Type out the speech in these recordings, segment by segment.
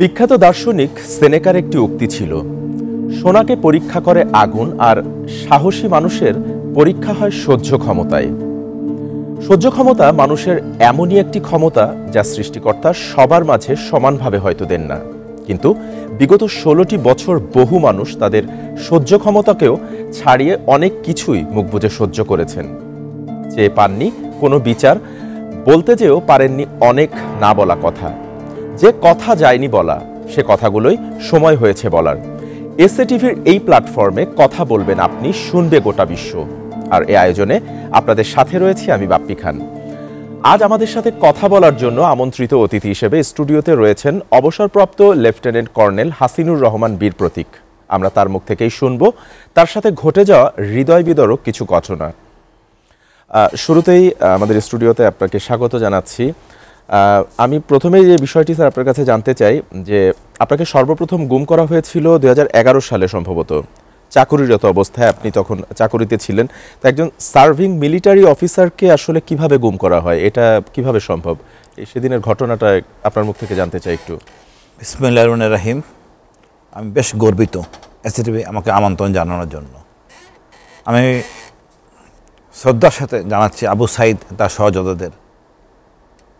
বিখ্যাত দার্শনিক সেনেকার একটি উক্তি ছিল, সোনাকে পরীক্ষা করে আগুন, আর সাহসী মানুষের পরীক্ষা হয় সহ্য ক্ষমতায়। সহ্য ক্ষমতা মানুষের এমনই একটি ক্ষমতা যা সৃষ্টিকর্তা সবার মাঝে সমানভাবে হয়তো দেন না, কিন্তু বিগত 16টি বছর বহু মানুষ তাদের সহ্য ক্ষমতাকেও ছাড়িয়ে অনেক কিছুই মুখ বুজে সহ্য করেছেন। চেয়ে পাননি কোনো বিচার, বলতে যেও পারেননি অনেক না বলা কথা। যে কথা যায়নি বলা, সে কথাগুলোই সময় হয়েছে বলার। এসএ টিভির এই প্ল্যাটফর্মে কথা বলবেন আপনি, শুনবে গোটা বিশ্ব। আর এই আয়োজনে আপনাদের সাথে রয়েছি আমি বাপ্পি খান। আজ আমাদের সাথে কথা বলার জন্য আমন্ত্রিত অতিথি হিসেবে স্টুডিওতে রয়েছেন অবসরপ্রাপ্ত লেফটেন্যান্ট কর্নেল হাসিনুর রহমান বীর প্রতীক। আমরা তার মুখ থেকেই শুনব তার সাথে ঘটে যাওয়া হৃদয় বিদারক কিছু ঘটনা। শুরুতেই আমাদের স্টুডিওতে আপনাকে স্বাগত জানাচ্ছি। আমি প্রথমেই যে বিষয়টি স্যার আপনার কাছে জানতে চাই, যে আপনাকে সর্বপ্রথম গুম করা হয়েছিল 2011 সালে সম্ভবত, চাকুরিরত অবস্থায়। আপনি তখন চাকুরিতে ছিলেন। তো একজন সার্ভিং মিলিটারি অফিসারকে আসলে কিভাবে গুম করা হয়, এটা কিভাবে সম্ভব? এই সেদিনের ঘটনাটা আপনার মুখ থেকে জানতে চাই একটু। বিসমিল্লাহির রহমানির রহিম। আমি বেশ গর্বিত এসএটিভি আমাকে আমন্ত্রণ জানানোর জন্য। আমি শ্রদ্ধার সাথে জানাচ্ছি আবু সাইদ তার সহযোদ্ধাদের,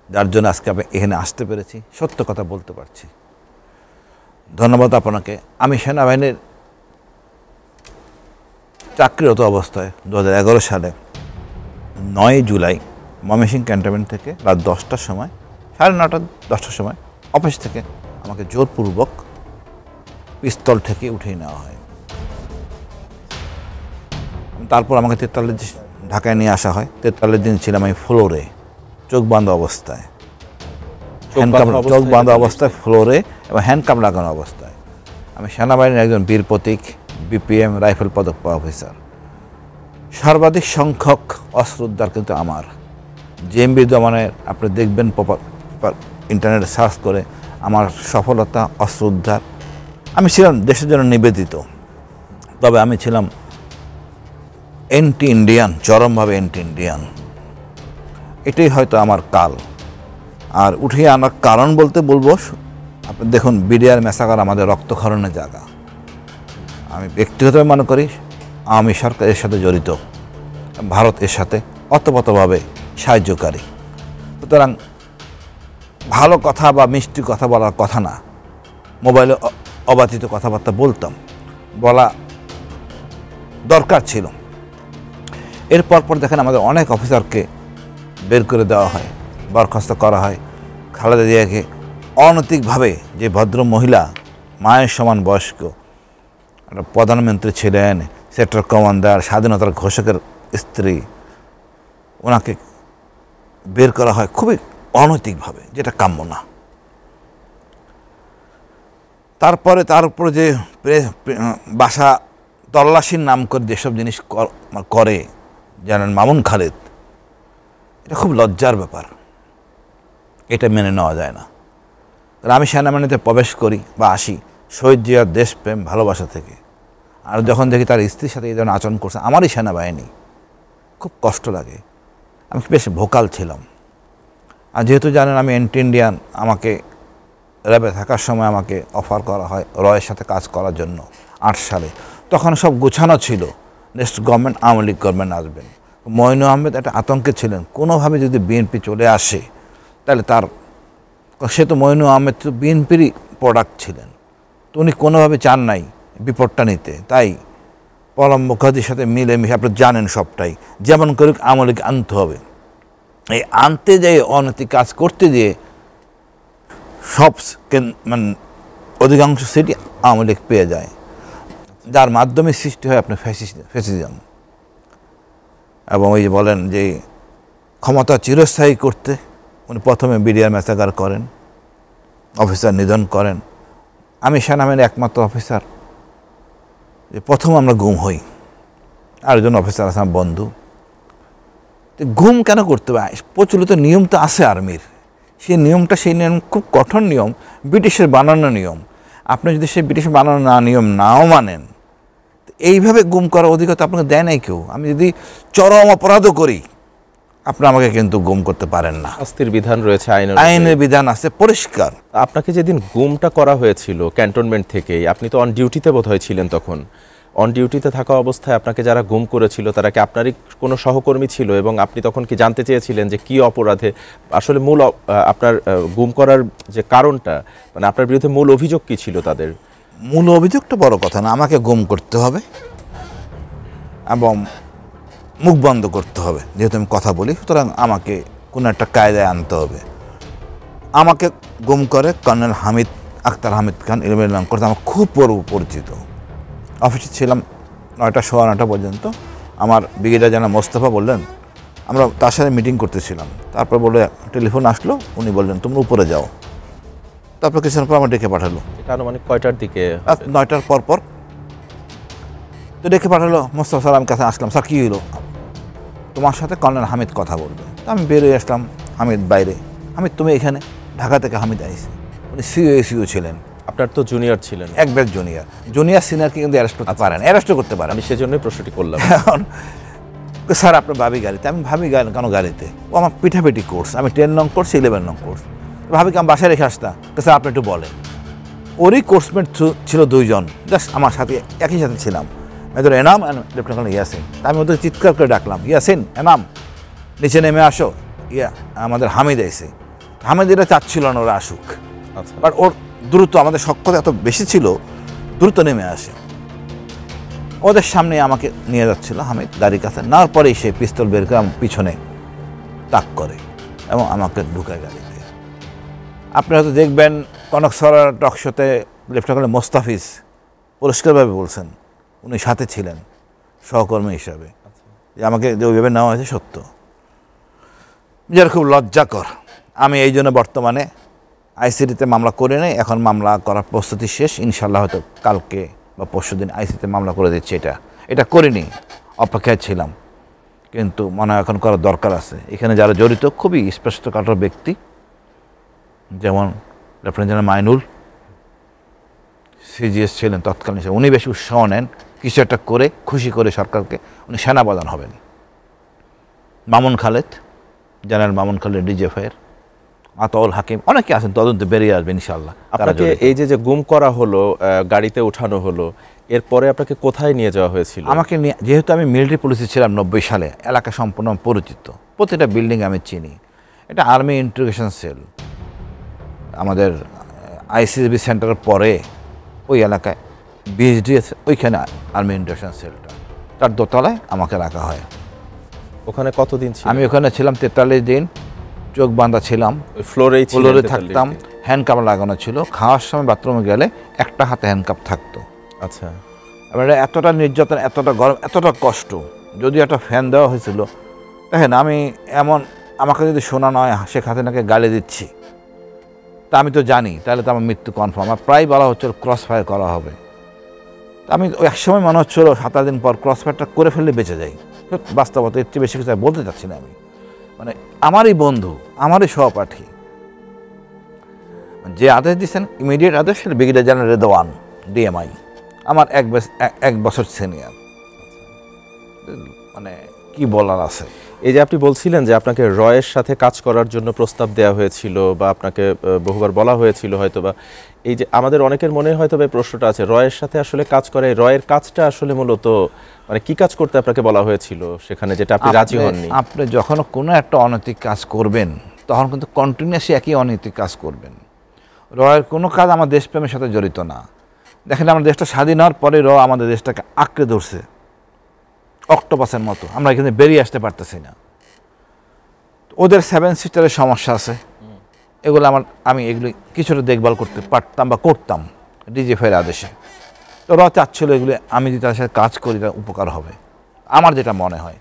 যার জন্য আজকে আমি এখানে আসতে পেরেছি, সত্য কথা বলতে পারছি। ধন্যবাদ আপনাকে। আমি সেনাবাহিনীর চাকরিরত অবস্থায় 2011 সালে 9 জুলাই ময়মনসিংহ ক্যান্টনমেন্ট থেকে রাত 10টার সময়, 9:30 10টার সময় অফিস থেকে আমাকে জোরপূর্বক পিস্তল থেকে উঠিয়ে নেওয়া হয়। তারপর আমাকে 43 ঢাকায় নিয়ে আসা হয়। 43 দিন ছিলাম আমি ফ্লোরে, চোখ বাঁধা অবস্থায়, চোখ বাঁধা অবস্থায় ফ্লোরে এবং হ্যান্ডকাপ লাগানো অবস্থায়। আমি সেনাবাহিনীর একজন বীর প্রতীক, বিপিএম রাইফেল পদক পাওয়া অফিসার। সর্বাধিক সংখ্যক অস্ত্র উদ্ধার কিন্তু আমার। জেএমবি দমনের আপনি দেখবেন ইন্টারনেটে সার্চ করে আমার সফলতা, অস্ত্র উদ্ধার। আমি ছিলাম দেশের জন্য নিবেদিত, তবে আমি ছিলাম অ্যান্টি ইন্ডিয়ান, চরমভাবে অ্যান্টি ইন্ডিয়ান। এটাই হয়তো আমার কাল। আর উঠিয়ে আনার কারণ বলতে বলবো, আপনি দেখুন বিডিআর ম্যাসাকার আমাদের রক্তক্ষরণের জায়গা। আমি ব্যক্তিগতভাবে মনে করি আওয়ামী সরকার এর সাথে জড়িত, ভারত এর সাথে অতপ্রতভাবে সাহায্যকারী। সুতরাং ভালো কথা বা মিষ্টি কথা বলার কথা না, মোবাইলে অবাধিত কথাবার্তা বলা দরকার ছিল। এরপর দেখেন আমাদের অনেক অফিসারকে বের করে দেওয়া হয়, বরখাস্ত করা হয়। খালেদা জিয়াকে অনৈতিকভাবে, যে ভদ্র মহিলা, মায়ের সমান বয়স্ক, একটা প্রধানমন্ত্রী ছিলেন, সেক্টর কমান্ডার, স্বাধীনতার ঘোষকের স্ত্রী, ওনাকে বের করা হয় খুবই অনৈতিকভাবে, যেটা কাম্য না। তারপরে তার উপরে যে বাসা তল্লাশির নাম করে যেসব জিনিস করে জানেন মামুন খালেদ, এটা খুব লজ্জার ব্যাপার। এটা মেনে নেওয়া যায় না। কারণ আমি সেনাবাহিনীতে প্রবেশ করি বা আসি শহীদ জিয়ার দেশপ্রেম, ভালোবাসা থেকে। আর যখন দেখি তার স্ত্রীর সাথে এই ধরনের আচরণ করছে আমারই সেনাবাহিনী, খুব কষ্ট লাগে। আমি বেশ ভোকাল ছিলাম। আর যেহেতু জানেন আমি অ্যান্টি ইন্ডিয়ান, আমাকে র্যাবে থাকার সময় আমাকে অফার করা হয় রয়ের সাথে কাজ করার জন্য 8 সালে। তখন সব গোছানো ছিল, next government Awami League government আসবেন। মঈনু আহমেদ একটা আতঙ্কে ছিলেন, কোনোভাবে যদি বিএনপি চলে আসে তাহলে সে তো মঈনু আহমেদ তো বিএনপিরই প্রোডাক্ট ছিলেন, তো উনি কোনোভাবে চান নাই বিপদটা নিতে। তাই পলম মুখার্জির সাথে মিলেমিশে, আপনি জানেন সবটাই, যেমন করে আওয়ামী লীগ আনতে হবে। এই আনতে যেয়ে অনৈতিক কাজ করতে দিয়ে সব মানে অধিকাংশ সিটি আওয়ামী লীগ পেয়ে যায়, যার মাধ্যমে সৃষ্টি হয় আপনার ফ্যাসিজম। এবং ওই যে বলেন যে ক্ষমতা চিরস্থায়ী করতে উনি প্রথমে বিডিআর ম্যাসাকার করেন, অফিসার নিধন করেন। আমি সেনাবাহিনীর একমাত্র অফিসার যে প্রথম আমরা গুম হই। আরেকজন অফিসার আছে আমার বন্ধু। গুম কেন করতে হবে? প্রচলিত নিয়ম তো আছে আর্মির, সেই নিয়ম খুব কঠোর নিয়ম, ব্রিটিশের বানানো নিয়ম। আপনি যদি সেই ব্রিটিশের বানানো নিয়ম নাও মানেন, এইভাবে গুম করার অধিকার আপনাকে দেয় নাই কেউ। আমি যদি চরম অপরাধও করি, আপনি আমাকে কিন্তু গুম করতে পারেন না। শাস্তির বিধান রয়েছে, আইনের বিধান আছে পরিষ্কার। আপনাকে যেদিন গুমটা করা হয়েছিল ক্যান্টনমেন্ট থেকেই, আপনি তো অন ডিউটিতে বোধহয় ছিলেন তখন। অন ডিউটিতে থাকা অবস্থায় আপনাকে যারা গুম করেছিল তারা কি আপনারই কোনো সহকর্মী ছিল, এবং আপনি তখন কি জানতে চেয়েছিলেন যে কি অপরাধে আসলে মূল আপনার গুম করার যে কারণটা, মানে আপনার বিরুদ্ধে মূল অভিযোগ কি ছিল তাদের? মূল অভিযোগটা বড় কথা না, আমাকে গুম করতে হবে এবং মুখ বন্ধ করতে হবে, যেহেতু আমি কথা বলি, সুতরাং আমাকে কোনো একটা কায়দায় আনতে হবে। আমাকে গুম করে কর্নেল হামিদ আখতার হামিদ খান ইলমিনাম করতে আমার খুব পরিচিত। অফিসে ছিলাম 9টা সোয়া 9টা পর্যন্ত। আমার ব্রিগেডিয়ার জেনারেল মোস্তফা বললেন, আমরা তার সাথে মিটিং করতেছিলাম, তারপর বলে টেলিফোন আসলো, উনি বললেন তোমরা উপরে যাও। তারপর কিছুক্ষণ পর আমার ডেকে পাঠালো। এটা আনুমানিক কয়টার দিকে? 9টার পর তো ডেকে পাঠালো। মোস্তফা সালাম কাছে আসলাম, স্যার কী হলো? তোমার সাথে কর্নেল হামিদ কথা বলবে। তো আমি বেরিয়ে আসলাম, হামিদ বাইরে। হামিদ তুমি এখানে? ঢাকা থেকে হামিদ আইসে, উনি সিও ছিলেন। আপনার তো জুনিয়র ছিলেন। একবার জুনিয়র সিনিয়রকে কিন্তু অ্যারেস্ট করতে পারেন, অ্যারেস্টও করতে পারেন। আমি সেজন্যই প্রশ্নটি করলাম। স্যার আপনার ভাবি গাড়িতে। আমি ভাবি কেন গাড়িতে? ও আমার পিঠাপিঠি কোর্স, আমি 10 নং কোর্স 11 নং কোর্স। ভাবিকে আমি বাসায় রেখে আসতাম। স্যার আপনি একটু বলেন। ওরই কোর্সমেট ছিল 2 জন, জাস্ট আমার সাথে একই সাথে ছিলাম, major Enam and lieutenant Yasin. আমি ওদের চিৎকার করে ডাকলাম, ইয়াসিন এনাম নিচে নেমে আসো। আমাদের হামিদ আইসে। হামিদ এটা চাচ্ছিল না ওরা আসুক, বাট ওর দ্রুত, আমাদের সক্ষতা এত বেশি ছিল, দ্রুত নেমে আসে। ওদের সামনে আমাকে নিয়ে যাচ্ছিল হামিদ গাড়ির কাছে। নেওয়ার পরেই সে পিস্তল বের করে আমার পিছনে তাক করে এবং আমাকে ঢুকায় গাড়িতে। আপনি হয়তো দেখবেন কনক সরার টকশোতে লেফটেন্যান্ট মোস্তাফিজ পরিষ্কারভাবে বলছেন, উনি সাথে ছিলেন সহকর্মী হিসাবে, যে আমাকে যে ওইভাবে নেওয়া হয়েছে সত্য, যেটা খুব লজ্জাকর। আমি এই জন্য বর্তমানে আইসিটিতে মামলা করে নেই, এখন মামলা করার প্রস্তুতি শেষ। ইনশাল্লাহ হয়তো কালকে বা পরশুদিন আইসিটিতে মামলা করে দিচ্ছি। এটা করিনি, অপেক্ষায় ছিলাম, কিন্তু মনে হয় এখন করার দরকার আছে। এখানে যারা জড়িত খুবই স্পষ্টকাতর ব্যক্তি, যেমন লেফটেন্যান্ট জেনারেল মাইনুল সিজিএস ছিলেন তৎকালীন, উনি বেশি উৎসাহ নেন কিছু একটা করে খুশি করে সরকারকে, উনি সেনাপ্রধান হবেন। মামুন খালেদ, জেনারেল মামুন খালেদ ডিজিএফআইয়ের, আতাউল হাকিম, অনেকে আছেন, তদন্তে বেরিয়ে আসবে ইনশাআল্লাহ। আপনাকে এই যে গুম করা হলো, গাড়িতে উঠানো হলো, এরপরে আপনাকে কোথায় নিয়ে যাওয়া হয়েছিল? আমাকে নিয়ে, যেহেতু আমি মিলিটারি পুলিশে ছিলাম 90 সালে, এলাকা সম্পূর্ণ পরিচিত, প্রতিটা বিল্ডিং আমি চিনি। এটা আর্মি ইন্টারোগেশন সেল, আমাদের আইসিবি সেন্টারের পরে ওই এলাকায় বিএসডিএস, ওইখানে আর্মি ইন্টারোগেশন সেলটা, তার দোতলায় আমাকে রাখা হয়। ওখানে কতদিন ছিল? আমি ওখানে ছিলাম 43 দিন, চোখ বাঁধা ছিলাম, ফ্লোরে থাকতাম, হ্যান্ডকাপ লাগানো ছিল। খাওয়ার সময় বাথরুমে গেলে একটা হাতে হ্যান্ডকাপ থাকতো। আচ্ছা, এবার এতটা নির্যাতন, এতটা গরম, এতটা কষ্ট, যদি একটা ফ্যান দেওয়া হয়েছিল। দেখেন আমি এমন, আমাকে যদি শোনা নয় শেখ হাসিনাকে গালি দিচ্ছি, তা আমি তো জানি, তাহলে তো আমার মৃত্যু কনফার্ম। আমার প্রায় বলা হচ্ছিল ক্রস ফায়ার করা হবে। আমি এক সময় মনে হচ্ছিল 7 দিন পর ক্রস ফায়ারটা করে ফেললে বেঁচে যাই। বাস্তবতা এর চেয়ে বেশি কিছু বলতে চাচ্ছি না। আমি মানে আমারই বন্ধু, আমারই সহপাঠী, যে আদেশ দিচ্ছেন ইমিডিয়েট আদেশ, ব্রিগেডিয়ার জেনারেল রেদওয়ান ডিএমআই, আমার 1 বছর সিনিয়র। মানে কি বলার আছে। এই যে আপনি বলছিলেন যে আপনাকে রয়ের সাথে কাজ করার জন্য প্রস্তাব দেওয়া হয়েছিল, বা আপনাকে বহুবার বলা হয়েছিল হয়তো, বা এই যে আমাদের অনেকের মনে হয়তো এই প্রশ্নটা আছে, রয়ের সাথে আসলে কাজ করে, রয়ের কাজটা আসলে মূলত মানে কি কাজ করতে আপনাকে বলা হয়েছিল সেখানে, যেটা আপনি রাজি হননি? আপনি যখন কোনো একটা অনৈতিক কাজ করবেন, তখন কিন্তু কন্টিনিউয়াসলি একই অনৈতিক কাজ করবেন। রয়ের কোনো কাজ আমার দেশপ্রেমের সাথে জড়িত না। দেখেন আমাদের দেশটা স্বাধীন হওয়ার পরে আমাদের দেশটাকে আঁকড়ে ধরছে অক্টোপাসের মতো, আমরা এখানে বেরিয়ে আসতে পারতেছি না। ওদের 7 সিস্টারের সমস্যা আছে, এগুলো আমি এগুলি কিছুটা দেখভাল করতে পারতাম বা করতাম ডিজিএফআইয়ের আদেশে। তো ওরা চাচ্ছিল এগুলি আমি যদি তাদের সাথে কাজ করি তার উপকার হবে, আমার যেটা মনে হয়।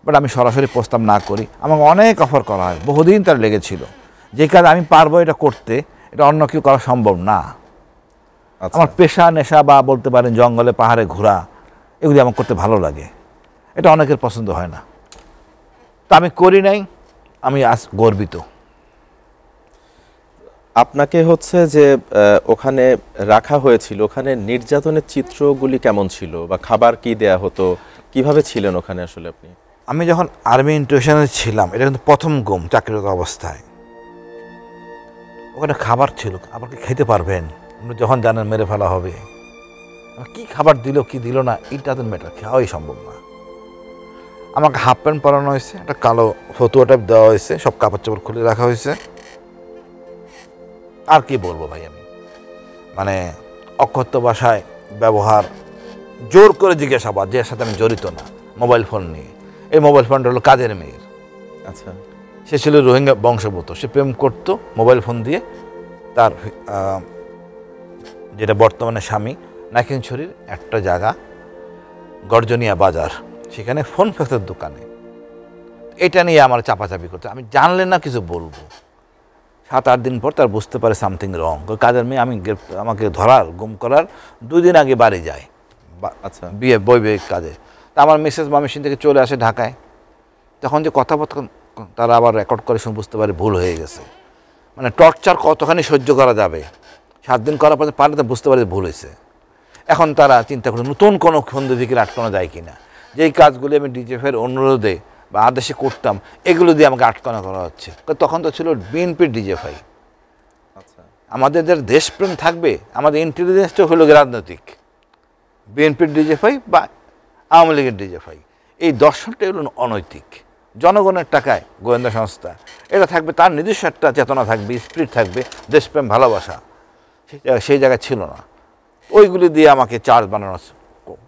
বাট আমি সরাসরি প্রস্তাব না করি, আমাকে অনেক অফার করা হয়, বহুদিন তার লেগেছিল। যে কাজ আমি পারবো এটা করতে, এটা অন্য কেউ করা সম্ভব না। আমার পেশা নেশা বা বলতে পারেন জঙ্গলে পাহাড়ে ঘোরা, এগুলি আমার করতে ভালো লাগে, এটা অনেকের পছন্দ হয় না। তা আমি করি নাই, আমি আজ গর্বিত। আপনাকে হচ্ছে যে ওখানে রাখা হয়েছিল, ওখানে নির্যাতনের চিত্রগুলি কেমন ছিল, বা খাবার কি দেয়া হতো, কিভাবে ছিলেন ওখানে আসলে আপনি? আমি যখন আর্মি ইন্টারভিউশনে ছিলাম, এটা কিন্তু প্রথম গুম চাকরিরত অবস্থায়। ওখানে খাবার ছিল, আবার কি খেতে পারবেন আপনি যখন জানেন মেরে ফেলা হবে? কি খাবার দিল কি দিল না ইট ডাজন্ট ম্যাটার, খাওয়াই সম্ভব না। আমাকে হাফ প্যান্ট পরানো হয়েছে, একটা কালো ফতুয়া টাইপ দেওয়া হয়েছে, সব কাপড় চাপড় খুলে রাখা হয়েছে। আর কি বলবো ভাই, আমি মানে অকথ্য ভাষায় ব্যবহার, জোর করে জিজ্ঞাসাবাদ, যে সাথে আমি জড়িত না, মোবাইল ফোন নিয়ে। এই মোবাইল ফোনটা হলো কাজের মেয়ের। আচ্ছা, সে ছিল রোহিঙ্গা বংশগত, সে প্রেম করত মোবাইল ফোন দিয়ে তার যেটা বর্তমানে স্বামী, নাকিনছড়ির একটা জায়গা গর্জনিয়া বাজার, সেখানে ফোন ফ্যাক্সের দোকানে। এটা নিয়ে আমার চাপাচাপি করতে, আমি জানলে না কিছু বলবো। 7-8 দিন পর তার বুঝতে পারে সামথিং রং। কাজের মেয়ে আমাকে ধরার, গুম করার 2 দিন আগে বাড়ি যায়। আচ্ছা, বৈবাহিক কাজে। তা আমার মিসেস ময়মনসিংহ থেকে চলে আসে ঢাকায়। তখন যে কথাবার্তা তারা আবার রেকর্ড করে শুনে বুঝতে পারে ভুল হয়ে গেছে। মানে টর্চার কতখানি সহ্য করা যাবে, 7 দিন করার পরে পারলে তো বুঝতে পারে ভুল হয়েছে। এখন তারা চিন্তা করে নতুন কোনো ফন্দিকে আটকানো যায় কিনা। যেই কাজগুলি আমি ডিজিএফের অনুরোধে বা আদেশে করতাম, এগুলো দিয়ে আমাকে আটকানো করা হচ্ছে। তখন তো ছিল বিএনপির ডিজিএফআই। আচ্ছা, আমাদের যার দেশপ্রেম থাকবে, আমাদের ইন্টেলিজেন্সটা হলো রাজনৈতিক। বিএনপির ডিজিএফআই বা আওয়ামী লীগের ডিজিএফআই, এই দর্শনটাই হলো অনৈতিক। জনগণের টাকায় গোয়েন্দা সংস্থা, এটা থাকবে, তার নিজস্ব একটা চেতনা থাকবে, স্পিরিট থাকবে, দেশপ্রেম ভালোবাসা, সেই জায়গায় ছিল না। ওইগুলি দিয়ে আমাকে চার্জ বানানো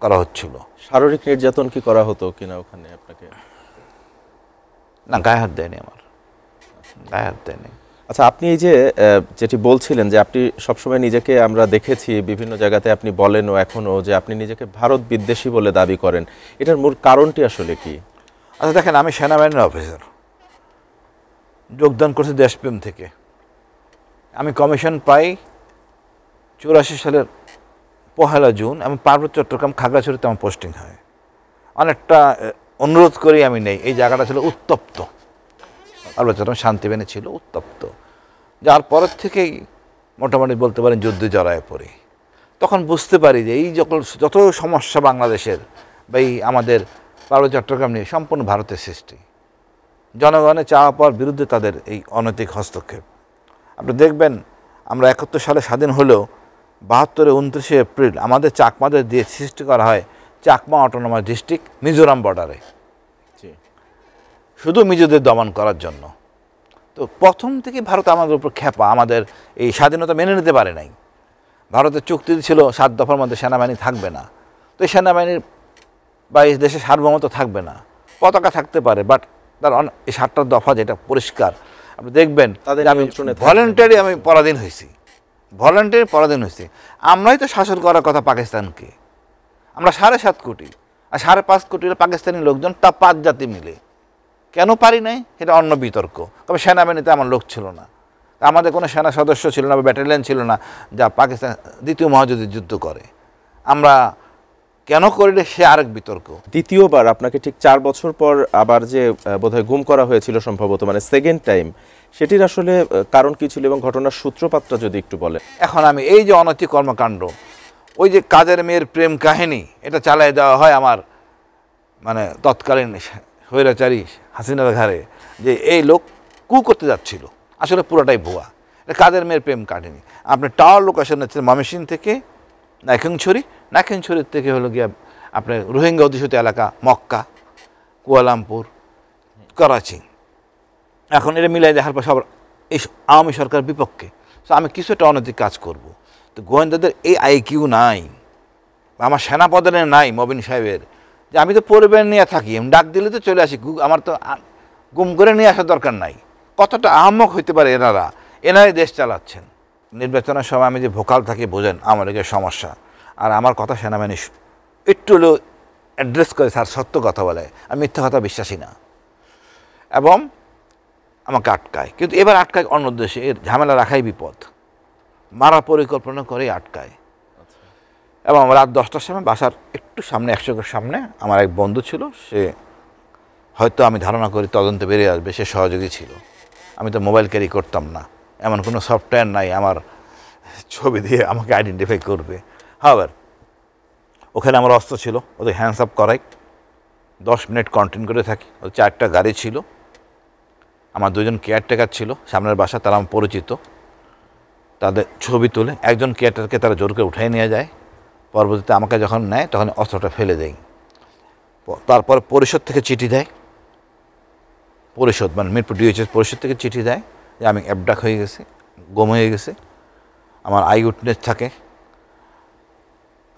করা হচ্ছিল। শারীরিক নির্যাতন কি করা হতো কিনা ওখানে আপনাকে? না, গায়ে হাত দেয়নি, আমার গায়ে হাত দেয়নি। আচ্ছা, আপনি এই যে যেটি বলছিলেন যে আপনি সবসময় নিজেকে, আমরা দেখেছি বিভিন্ন জায়গাতে আপনি বলেনও এখনও, যে আপনি নিজেকে ভারত বিদ্বেষী বলে দাবি করেন, এটার মূল কারণটি আসলে কি? আচ্ছা দেখেন, আমি সেনাবাহিনীর অফিসার, যোগদান করছি দেশপ্রেম থেকে। আমি কমিশন পাই 84 সালের 1 জুন। আমি পার্বত্য চট্টগ্রাম খাগড়াছড়িতে আমার পোস্টিং হয়। অনেকটা অনুরোধ করি আমি নেই। এই জায়গাটা ছিল উত্তপ্ত, পার্বত্য চট্টগ্রাম শান্তিবাহিনী ছিল উত্তপ্ত। যার পরের থেকেই মোটামুটি বলতে পারেন যুদ্ধে জড়ায় পড়ি। তখন বুঝতে পারি যে এই যত সমস্যা বাংলাদেশের বা এই আমাদের পার্বত্য চট্টগ্রাম নিয়ে, সম্পূর্ণ ভারতের সৃষ্টি। জনগণের চাওয়া পাওয়ার বিরুদ্ধে তাদের এই অনৈতিক হস্তক্ষেপ। আপনি দেখবেন, আমরা 71 সালে স্বাধীন হলেও 72-এ 29 এপ্রিল আমাদের চাকমাদের দিয়ে সৃষ্টি করা হয় চাকমা অটোনমাস ডিস্ট্রিক্ট মিজোরাম বর্ডারে, শুধু মিজোদের দমন করার জন্য। তো প্রথম থেকে ভারত আমাদের উপর খেপা, আমাদের এই স্বাধীনতা মেনে নিতে পারে নাই। ভারতের চুক্তি ছিল 7 দফার মধ্যে সেনাবাহিনী থাকবে না। তো এই সেনাবাহিনীর বা এই দেশের সার্বভৌমত্ব থাকবে না, পতাকা থাকতে পারে, বাট তার এই 7টা দফা যেটা পরিষ্কার, আপনি দেখবেন তাদের আমি ভলেন্টারি আমি পরাধীন হয়েছি, ভলেন্টারি পরাধীন হয়েছি। আমরাই তো শাসন করার কথা পাকিস্তানকে। আমরা 7.5 কোটি আর 5.5 কোটি পাকিস্তানি লোকজন, তা 5 জাতি মিলে। কেন পারি নাই এটা অন্য বিতর্ক। তবে সেনাবাহিনীতে আমার লোক ছিল না, আমাদের কোনো সেনা সদস্য ছিল না বা ব্যাটালিয়ন ছিল না যা পাকিস্তান দ্বিতীয় মহাযুদ্ধে যুদ্ধ করে। আমরা কেন করিলে সে আরেক বিতর্ক। দ্বিতীয়বার আপনাকে ঠিক 4 বছর পর আবার যে বোধহয় গুম করা হয়েছিল সম্ভবত, মানে সেকেন্ড টাইম, সেটির আসলে কারণ কি ছিল এবং ঘটনার সূত্রপাতটা যদি একটু বলেন। এখন আমি এই যে অনৈতিক কর্মকাণ্ড, ওই যে কাজের মেয়ের প্রেম কাহিনী, এটা চালিয়ে দেওয়া হয় আমার মানে তৎকালীন স্বৈরাচারী হাসিনার ঘাড়ে, যে এই লোক কু করতে যাচ্ছিল। আসলে পুরোটাই ভুয়া। এটা কাজের মেয়ের প্রেম কাহিনী। আপনি টাওয়ার লোকেশন হচ্ছে ময়মনসিংহ থেকে নাকিনছড়ি, নাকিনছড়ির থেকে হলো গিয়া আপনার রোহিঙ্গা অধ্যুষিত এলাকা মক্কা, কুয়ালামপুর, করাচি। এখন এটা মিলাই দেখার পর সব এই আওয়ামী সরকার বিপক্ষে। তো আমি কিছু একটা অনৈতিক কাজ করব। তো গোয়েন্দাদের এই আইকিউ নাই, আমার সেনাপ্রধানের নাই, মবিন সাহেবের, যে আমি তো পরিবার নিয়ে থাকি, আমি ডাক দিলে তো চলে আসি, আমার তো গুম করে নিয়ে আসার দরকার নাই। কতটা আহম্মক হইতে পারে এনারাই দেশ চালাচ্ছেন। নির্বাচনের সময় আমি যে ভোকাল থাকি বোঝেন, আমার এর সমস্যা। আর আমার কথা সেনাবাহিনী একটু হলেও অ্যাড্রেস করে, স্যার সত্য কথা বলে, আমি মিথ্যা কথা বিশ্বাসী না, এবং আমাকে আটকায়। কিন্তু এবার আটকায় অন্য উদ্দেশ্যে, এর ঝামেলা রাখাই বিপদ, মারার পরিকল্পনা করেই আটকায়। এবং রাত 10টার সময় বাসার একটু সামনে, 100 গজ সামনে আমার এক বন্ধু ছিল, সে হয়তো আমি ধারণা করি তদন্তে বেরিয়ে আসবে, সে সহযোগী ছিল। আমি তো মোবাইল ক্যারি করতাম না, এমন কোনো সফটওয়্যার নাই আমার ছবি দিয়ে আমাকে আইডেন্টিফাই করবে। হাওয়ার ওখানে আমার অস্ত্র ছিল, ওদের হ্যান্ডস আপ করাই, 10 মিনিট কন্টিনিউ করে থাকি। 4টা গাড়ি ছিল, আমার 2জন কেয়ারটেকার ছিল সামনের বাসা, তারা আমার পরিচিত। তাদের ছবি তুলে একজন কেয়ারটেকারকে তারা জোর করে উঠাই নিয়ে যায়। পরবর্তীতে আমাকে যখন নেয় তখন অস্ত্রটা ফেলে দেয়। তারপর পরিষদ থেকে চিঠি দেয়, পরিষদ মানে মিরপুর ডিএইচএস পরিষদ থেকে চিঠি দেয় যে আমি অ্যাবডাক হয়ে গেছি, গুম হয়ে গেছে। আমার আই উইটনেস থাকে।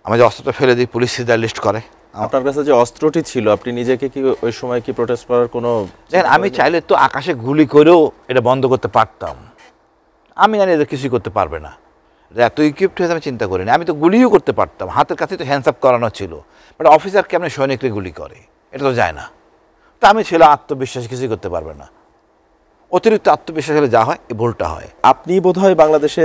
আমি যে অস্ত্রটা ফেলে দিই, পুলিশ সিজার লিস্ট করে। আপনার কাছে যে অস্ত্রটি ছিল, আপনি নিজেকে কি ওই সময় কি প্রোটেস্ট করার কোনো দেখেন, আমি চাইলে তো আকাশে গুলি করেও এটা বন্ধ করতে পারতাম। আমি জানি এদের কিছুই করতে পারবে না, এত ইকুইপড হয়েছে আমি চিন্তা করিনি। আমি তো গুলিও করতে পারতাম, হাতের কাছে তো হ্যান্ডস আপ করানো ছিল। বাট অফিসার কেমন সৈনিকরে গুলি করে, এটা তো যায় না। তা আমি ছিল আত্মবিশ্বাস, কিছুই করতে পারবে না। অতিরিক্ত আত্মবিশ্বাস হলে যা হয়, এই ভুলটা হয়। আপনি বোধহয় বাংলাদেশে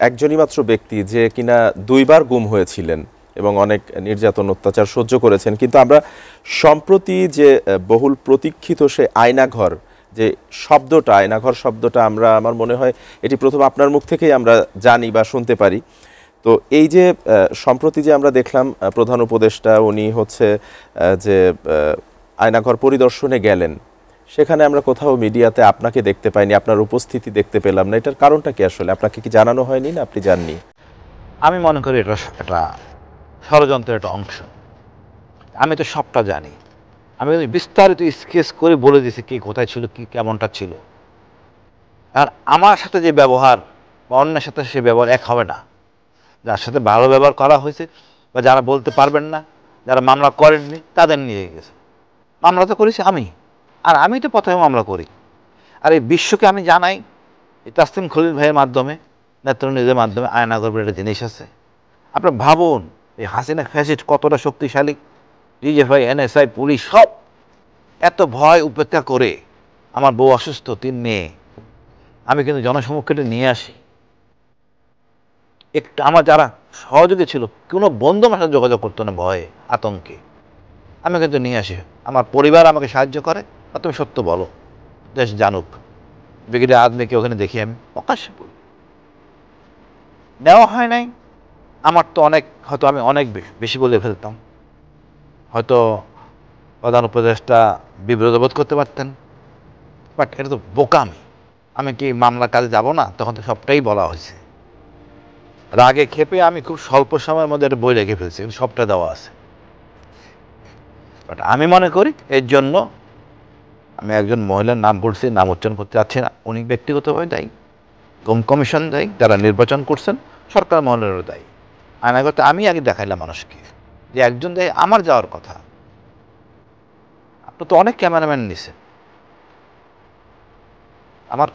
একজনই মাত্র ব্যক্তি যে কিনা 2বার গুম হয়েছিলেন এবং অনেক নির্যাতন অত্যাচার সহ্য করেছেন। কিন্তু আমরা সম্প্রতি যে বহুল প্রতীক্ষিত সে আয়নাঘর, যে শব্দটা, আয়নাঘর শব্দটা আমার মনে হয় এটি প্রথম আপনার মুখ থেকেই আমরা জানি বা শুনতে পারি। তো এই যে সম্প্রতি যে আমরা দেখলাম প্রধান উপদেষ্টা উনি হচ্ছে যে আয়নাঘর পরিদর্শনে গেলেন, সেখানে আমরা কোথাও মিডিয়াতে আপনাকে দেখতে পাইনি, আপনার উপস্থিতি দেখতে পেলাম না। এটার কারণটা কি আসলে? আপনাকে কি জানানো হয়নি না আপনি জাননি? আমি মনে করি এটা একটা ষড়যন্ত্রের একটা অংশ। আমি তো সবটা জানি, আমি বিস্তারিত স্কেচ করে বলে দিয়েছি কে কোথায় ছিল, কি কেমনটা ছিল। আর আমার সাথে যে ব্যবহার বা অন্যের সাথে সে ব্যবহার এক হবে না। যার সাথে ভালো ব্যবহার করা হয়েছে বা যারা বলতে পারবেন না, যারা মামলা করেননি, তাদের নিয়ে গেছে। মামলা তো করেছি আমি, আর আমি তো প্রথমে মামলা করি। আর এই বিশ্বকে আমি জানাই এই তাসলিম খলিল ভাইয়ের মাধ্যমে, নেত্রনীদের মাধ্যমে আয়নাঘর বলে একটা জিনিস আছে। আপনার ভাবুন এই হাসিনা ফ্যাসিস্ট কতটা শক্তিশালী, ডিজিএফআই, এনএসআই, পুলিশ সব এত ভয় উপেক্ষা করে। আমার বউ অসুস্থ, 3 মেয়ে, আমি কিন্তু জনসমক্ষে নিয়ে আসি। একটু আমার যারা সহযোগী ছিল, কোনো বন্ধু আমার সাথে যোগাযোগ করতো না ভয়ে আতঙ্কে, আমি কিন্তু নিয়ে আসি। আমার পরিবার আমাকে সাহায্য করে। আর তুমি সত্য বলো, দেশ জানুক। ব্রিগেডিয়ার আদমিকে ওখানে দেখি, আমি প্রকাশ্যে বলি নেওয়া হয় নাই। আমার তো অনেক, হয়তো আমি অনেক বেশি বলে ফেলতাম, হয়তো প্রধান উপদেষ্টা বিব্রত বোধ করতে পারতেন। বাট এটা তো বোকামি। আমি কি মামলার কাজে যাব না? তখন তো সবটাই বলা হয়েছে। রাগে ক্ষেপে আমি খুব স্বল্প সময়ের মধ্যে একটা বই রেখে ফেলছি, সবটা দেওয়া আছে। বাট আমি মনে করি এর জন্য আমি একজন মহিলার নাম বলছি, নাম উচ্চারণ করতে চাচ্ছি না, উনি ব্যক্তিগতভাবে দায়ী, গুম কমিশন দায়ী, যারা নির্বাচন করছেন, সরকার মহলেরও দায়ী। আয়নাঘরটা আমি আগে দেখাইলাম মানুষকে যে একজন দায়ী, আমার যাওয়ার কথা। আপনি তো অনেক ক্যামেরাম্যান নিছেন, আমার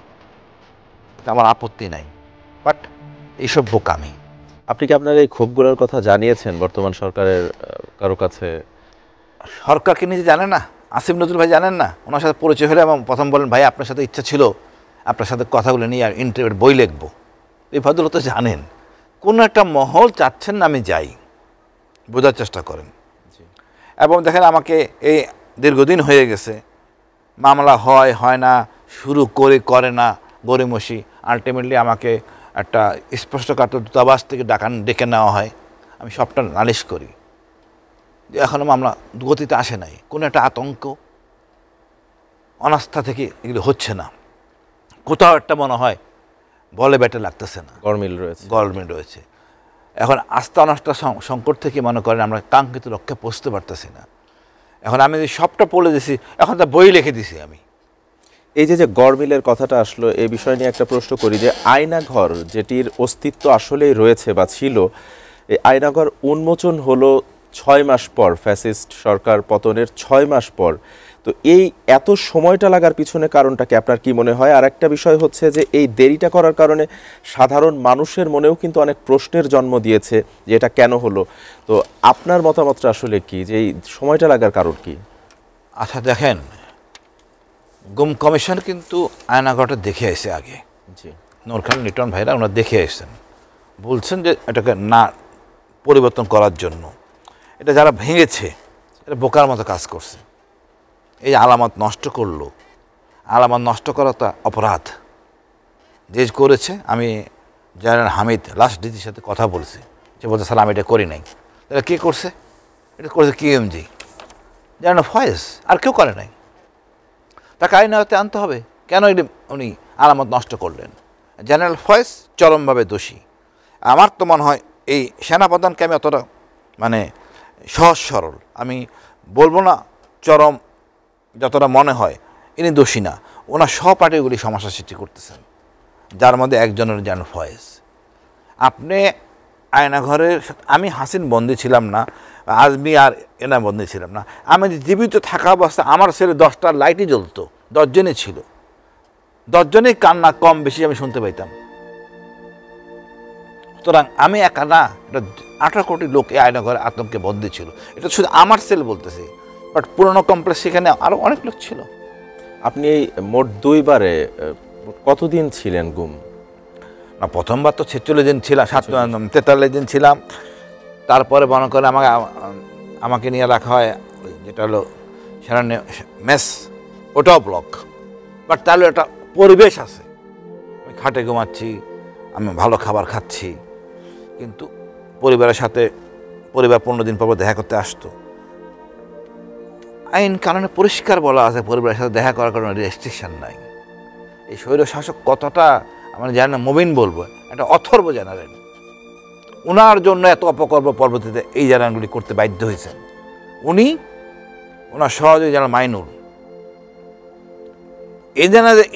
আমার আপত্তি নাই। বাট এইসব বোকামি। আপনি কি আপনার এই ক্ষোভগুলোর কথা জানিয়েছেন বর্তমান সরকারের কারো কাছে? সরকারকে নিজে জানেন না, আসিফ নজরুল ভাই জানেন না? ওনার সাথে পরিচয় হলে এবং প্রথম বলেন, ভাই আপনার সাথে ইচ্ছা ছিল আপনার সাথে কথাগুলো নিয়ে আর ইন্টারভিউ বই লিখবো। এই ভদ্রলোক তো জানেন কোনো একটা মহল চাচ্ছেন না আমি যাই, বোঝার চেষ্টা করেন। এবং দেখেন আমাকে এই দীর্ঘদিন হয়ে গেছে, মামলা হয় না, শুরু করে না, গড়িমসি। আলটিমেটলি আমাকে একটা স্পষ্টকাত দূতাবাস থেকে ডেকে নেওয়া হয়, আমি সবটা নালিশ করি যে এখনও মামলা গতিতে আসে নাই। কোনো একটা আতঙ্ক, অনাস্থা থেকে এগুলো হচ্ছে না। কোথাও একটা মনে হয় বলে ব্যাটে লাগতেছে না, গরমিল রয়েছে। এখন আস্থা অনাস্থা সংকট থেকে মনে করেন আমরা কাঙ্ক্ষিত লক্ষ্যে পৌঁছতে পারতেছি না। এখন আমি সবটা পড়ে দিছি, এখন তা বই লিখে দিছি আমি। এই যে গড়মিলের কথাটা আসলো, এই বিষয় নিয়ে একটা প্রশ্ন করি যে আয়নাঘর যেটির অস্তিত্ব আসলেই রয়েছে বা ছিল, এই আয়নাঘর উন্মোচন হলো 6 মাস পর, ফ্যাসিস্ট সরকার পতনের 6 মাস পর। তো এই এত সময়টা লাগার পিছনে কারণটা কি আপনার কি মনে হয়? আর একটা বিষয় হচ্ছে যে এই দেরিটা করার কারণে সাধারণ মানুষের মনেও কিন্তু অনেক প্রশ্নের জন্ম দিয়েছে যে এটা কেন হলো। তো আপনার মতামতটা আসলে কি, যে এই সময়টা লাগার কারণ কি? আচ্ছা দেখেন, গুম কমিশন কিন্তু আয়নাঘরটা দেখে আসে আগে। জি, নূর খান লিটন ভাইরা ওনারা দেখে আসছেন, বলছেন যে এটাকে না পরিবর্তন করার জন্য। এটা যারা ভেঙেছে এটা বোকার মতো কাজ করছে। এই আলামত নষ্ট করলো, আলামত নষ্ট করা তো অপরাধ। যে করেছে, আমি জেনারেল হামিদ লাস্ট ডিজির সাথে কথা বলছি, যে বলছে স্যার আমি এটা করি নাই। এটা কে করছে? এটা করেছে কিউএমজি। জেনারেল ফয়েজ, আর কেউ করে নাই। তাকে আইন আওতায় আনতে হবে। কেন উনি আলামত নষ্ট করলেন? জেনারেল ফয়েজ চরমভাবে দোষী। আমার তো মনে হয় এই সেনাপ্রধানকে আমি অতটা মানে সহজ সরল আমি বলবো না, চরম যতটা মনে হয় ইনি দোষী না। ওনার সহপাঠীগুলি সমস্যা সৃষ্টি করতেছেন, যার মধ্যে একজনের জেনারেল ফয়েজ। আপনি আয়নাঘরের আমি হাসিন বন্দি ছিলাম না, আজমি আর এনা বন্দি ছিলাম না। আমি জীবিত থাকা অবস্থায় আমার ছেলে 10টা লাইটই জ্বলতো, 10 জনই ছিল, 10 জনেই কান্না কম বেশি আমি শুনতে পাইতাম। সুতরাং আমি একা না, এটা 18 কোটি লোক এই আয়নাঘরে আতঙ্কে বন্দী ছিল। এটা শুধু আমার ছেলে বলতেছি, বাট পুরনো কমপ্লেক্স সেখানে আরও অনেক লোক ছিল। আপনি এই মোট 2 বারে কতদিন ছিলেন গুম? না, প্রথমবার তো 46 দিন ছিলাম, 43 দিন ছিলাম। তারপরে মনে করে আমাকে নিয়ে রাখা হয় যেটা হলো সেনা মেস, ওটাও ব্লক। বাট তাহলে একটা পরিবেশ আছে, আমি খাটে ঘুমাচ্ছি, আমি ভালো খাবার খাচ্ছি, কিন্তু পরিবারের সাথে পরিবার 15 দিন পর দেখা করতে আসতো। আইন কারণে পরিষ্কার বলা আছে পরিবারের সাথে দেখা করার কোনো রেস্ট্রিকশন নাই। এই স্বৈর শাসক কতটা আমরা জানি না, মুবিন বলবো, একটা অথর্ব জেনারেল। ওনার জন্য এত অপকর্ম পরবর্তীতে এই জেনারেলগুলি করতে বাধ্য হয়েছেন। উনি, ওনার সহযোগী জেনারেল মাইনুল, এই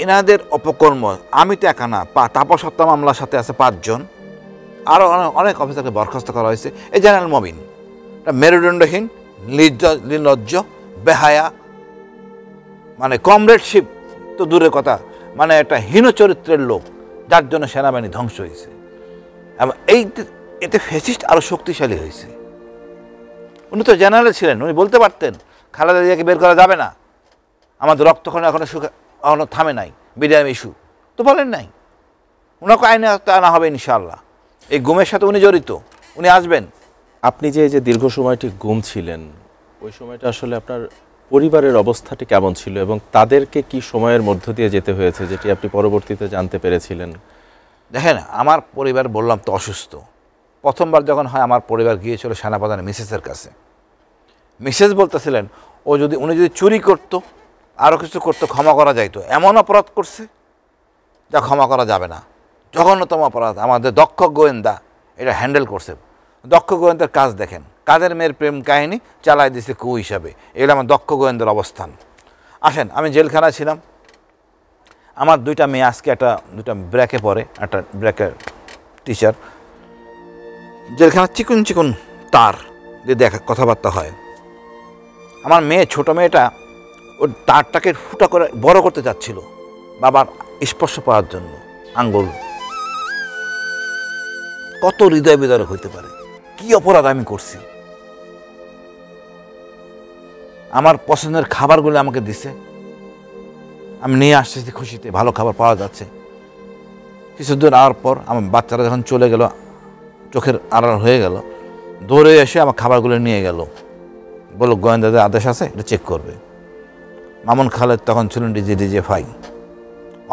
এনাদের অপকর্ম আমি তো একা না, তাপস হত্যা মামলার সাথে আছে 5 জন, আরও অনেক অফিসারকে বরখাস্ত করা হয়েছে। এই জেনারেল মবিন একটা মেরুদণ্ডহীন, নির্লজ্জ, বেহায়া, মানে কমরেডশিপ তো দূরের কথা, মানে একটা হীন চরিত্রের লোক, যার জন্য সেনাবাহিনী ধ্বংস হয়েছে। এবং এতে ফ্যাসিস্ট আরও শক্তিশালী হয়েছে। উনি তো জেনারেল ছিলেন, উনি বলতে পারতেন খালেদা জিয়াকে বের করা যাবে না, আমাদের রক্তক্ষরণ এখনো থামে নাই, বিডিআর ইস্যু তো বলেন নাই। ওনাকে আইনে আনা হবে ইনশাআল্লাহ। এই গুমের সাথে উনি জড়িত, উনি আসবেন। আপনি যে দীর্ঘ সময়টি গুম ছিলেন, ওই সময়টা আসলে আপনার পরিবারের অবস্থাটি কেমন ছিল এবং তাদেরকে কি সময়ের মধ্য দিয়ে যেতে হয়েছে, যেটি আপনি পরবর্তীতে জানতে পেরেছিলেন? দেখেন, আমার পরিবার বললাম তো অসুস্থ। প্রথমবার যখন হয় আমার পরিবার গিয়েছিল সেনাপ্রধানের মিসেসের কাছে। মিসেস বলতেছিলেন উনি যদি চুরি করতো, আরও কিছু করতো, ক্ষমা করা যাইতো। এমন অপরাধ করছে যা ক্ষমা করা যাবে না, জঘন্যতম অপরাধ। আমাদের দক্ষ গোয়েন্দা এটা হ্যান্ডেল করছে। দক্ষ গোয়েন্দার কাজ দেখেন, কাদের মেয়ের প্রেম কাহিনী চালায় দিছে কু হিসাবে, এগুলো আমার দক্ষ গোয়েন্দার অবস্থান। আসেন, আমি জেলখানায় ছিলাম, আমার 2টা মেয়ে আজকে দুটা ব্র্যাকে পড়ে, একটা ব্র্যাকের টিচার। জেলখানার চিকুন চিকুন তার দিয়ে দেখা কথাবার্তা হয়। আমার মেয়ে, ছোট মেয়েটা, ওর তারটাকে ফুটা করে বড় করতে চাচ্ছিল বাবার স্পর্শ পাওয়ার জন্য আঙ্গুল। কত হৃদয় বিদারক হইতে পারে, কি অপরাধ আমি করছি। আমার পছন্দের খাবারগুলো আমাকে দিছে, আমি নিয়ে আসতেছি খুশিতে, ভালো খাবার পাওয়া যাচ্ছে। কিছুদিন আওয়ার পর আমার বাচ্চারা যখন চলে গেল, চোখের আড়াল হয়ে গেল, দৌড়ে এসে আমার খাবারগুলো নিয়ে গেল, বলল গোয়েন্দাদের আদেশ আছে, এটা চেক করবে। মামুন খালেদ তখন ছিলেন ডিজিএফআই।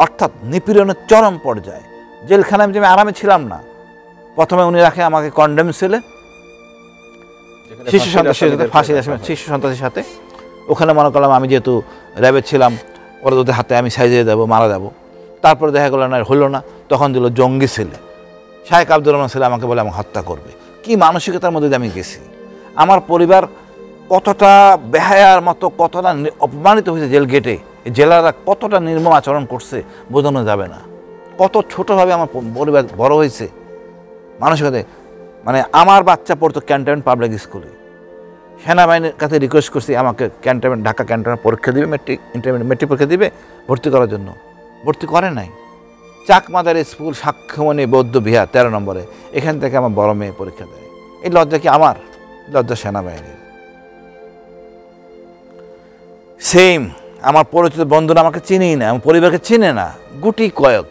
অর্থাৎ নিপীড়নের চরম পর্যায়ে। জেলখানায় আমি আরামে ছিলাম না। প্রথমে উনি রাখে আমাকে কন্ডেম সেলে, শিশু সন্ত্রাসীর সাথে। ওখানে মনে করলাম আমি যেহেতু র্যাবে ছিলাম, ওরা ওদের হাতে আমি সাইজে দেবো, মারা যাবো। তারপরে দেখা গেলো না, হলো না, তখন দিল জঙ্গি ছেলে, শাহেক আব্দুর রহমান ছেলে, আমাকে বলে আমাকে হত্যা করবে। কি মানসিকতার মধ্যে দিয়ে আমি গেছি। আমার পরিবার কতটা বেহায়ার মতো, কতটা অপমানিত হয়েছে জেল গেটে। জেলারা কতটা নির্মম আচরণ করছে বোঝানো যাবে না। কত ছোটোভাবে আমার পরিবার বড় হয়েছে মানসিকতায়। মানে আমার বাচ্চা পড়তো ক্যান্টনমেন্ট পাবলিক স্কুলে। সেনাবাহিনীর কাছে রিকোয়েস্ট করছি আমাকে ক্যান্টনমেন্ট, ঢাকা ক্যান্টনমেন্ট পরীক্ষা দিবে, মেট্রিক পরীক্ষা দিবে, ভর্তি করার জন্য। ভর্তি করে নাই। চাকমাদার স্কুল, সাক্ষ্যমণি বৌদ্ধ বিহার 13 নম্বরে, এখান থেকে আমার বড় মেয়ে পরীক্ষা দেয়। এই লজ্জা কি আমার? লজ্জা সেনাবাহিনীর। সেম আমার পরিচিত বন্ধুরা আমাকে চিনেই না, আমার পরিবারকে চিনে না, গুটি কয়েক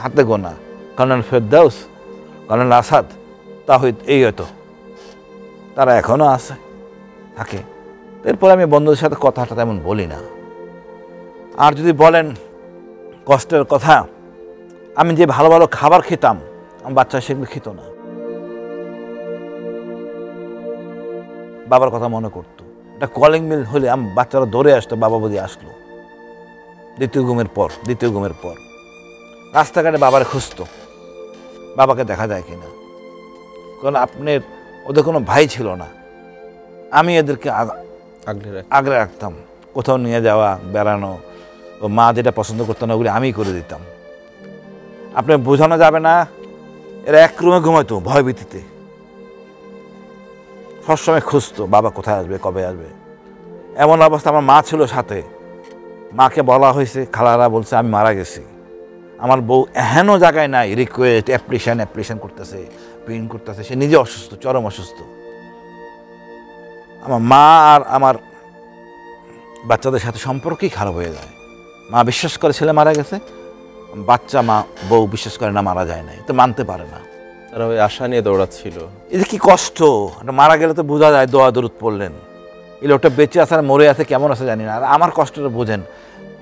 হাতে গোনা। কর্নেল ফেরদাউস, কর্নেল আসাদ, তাহিদ, এই হয়তো তারা এখনও আছে, থাকে। এরপরে আমি বন্ধুদের সাথে কথাটা তেমন বলি না। আর যদি বলেন কষ্টের কথা, আমি যে ভালো ভালো খাবার খেতাম, আমার বাচ্চা সেগুলো খেত না। বাবার কথা মনে করতো, একটা কলিং মিল হলে বাচ্চারা দৌড়ে আসতো, বাবা বদি আসলো। দ্বিতীয় ঘুমের পর রাস্তাঘাটে বাবার খুঁজতো, বাবাকে দেখা যায় কিনা। কারণ ওদের কোনো ভাই ছিল না, আমি এদেরকে আগলে রাখতাম। কোথাও নিয়ে যাওয়া, বেড়ানো, ও মা যেটা পছন্দ করতো না ওগুলি আমিই করে দিতাম। আপনার বোঝানো যাবে না, এরা এক রুমে ঘুমাইতো ভয়ভীতিতে, সবসময় খুঁজতো বাবা কোথায় আসবে, কবে আসবে। এমন অবস্থা, আমার মা ছিল সাথে, মাকে বলা হয়েছে, খালারা বলছে আমি মারা গেছি। আমার বউ এহেন জায়গায় নাই, রিকোয়েস্ট অ্যাপ্লিকেশন করতেছে, প্রিন্ট করতেছে, সে নিজে অসুস্থ, চরম অসুস্থ। আমার মা আর আমার বাচ্চাদের সাথে সম্পর্কই খারাপ হয়ে যায়। মা বিশ্বাস করে ছেলে মারা গেছে, বাচ্চা বউ বিশ্বাস করে না মারা যায় নাই, তো মানতে পারে না। তারা ওই আশা নিয়ে দৌড়াচ্ছিল। এই যে কি কষ্ট, মারা গেলে তো বোঝা যায়, দোয়া দরুদ পড়লেন, এই লোকটা বেঁচে আছে আর মরে আছে কেমন আছে জানি না। আর আমার কষ্টটা বোঝেন,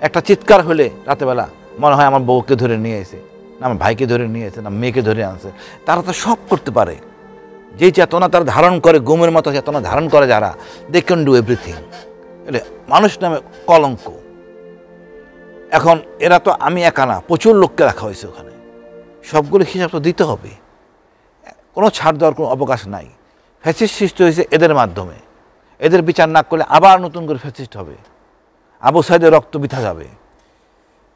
একটা চিৎকার হলে রাতেবেলা মনে হয় আমার বউকে ধরে নিয়ে এসে, না আমার ভাইকে ধরে নিয়ে এসে, না মেয়েকে ধরে আনছে। তারা তো সব করতে পারে, যেই চেতনা তারা ধারণ করে, ঘুমের মতো চেতনা ধারণ করে যারা, দে ক্যান ডু এভরিথিং। এলে মানুষ নামে কলঙ্ক। এখন এরা তো আমি একা না, প্রচুর লোককে রাখা হয়েছে ওখানে, সবগুলো হিসাব তো দিতে হবে, কোনো ছাড় দেওয়ার কোনো অবকাশ নাই। ফ্যাসিস্ট সৃষ্টি হয়েছে এদের মাধ্যমে, এদের বিচার না করলে আবার নতুন করে ফ্যাসিস্ট হবে, আবু সাইদের রক্ত বৃথা যাবে।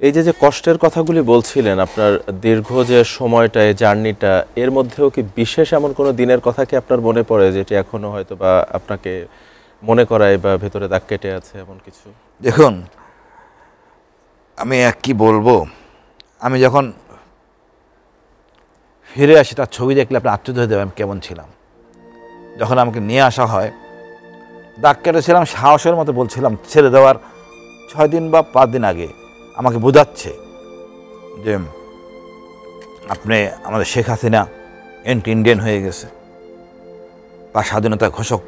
এই যে কষ্টের কথাগুলি বলছিলেন, আপনার দীর্ঘ যে সময়টা, এই জার্নিটা, এর মধ্যেও কি বিশেষ এমন কোনো দিনের কথা কি আপনার মনে পড়ে যেটি এখনো হয়তো বা আপনাকে মনে করায় বা ভেতরে দাগ কেটে আছে এমন কিছু? দেখুন, আমি কি বলবো, আমি যখন ফিরে আসি তার ছবি দেখলে আপনি আশ্চর্য হয়ে যাবেন আমি কেমন ছিলাম। যখন আমাকে নিয়ে আসা হয়, দাগ কেটেছিলাম, সাহসের মতো বলছিলাম, ছেড়ে দেওয়ার 6 দিন বা 5 দিন আগে আমাকে বোঝাচ্ছে যে আপনি আমাদের শেখ হাসিনা এন্টি ইন্ডিয়ান হয়ে গেছে, বা স্বাধীনতা ঘোষক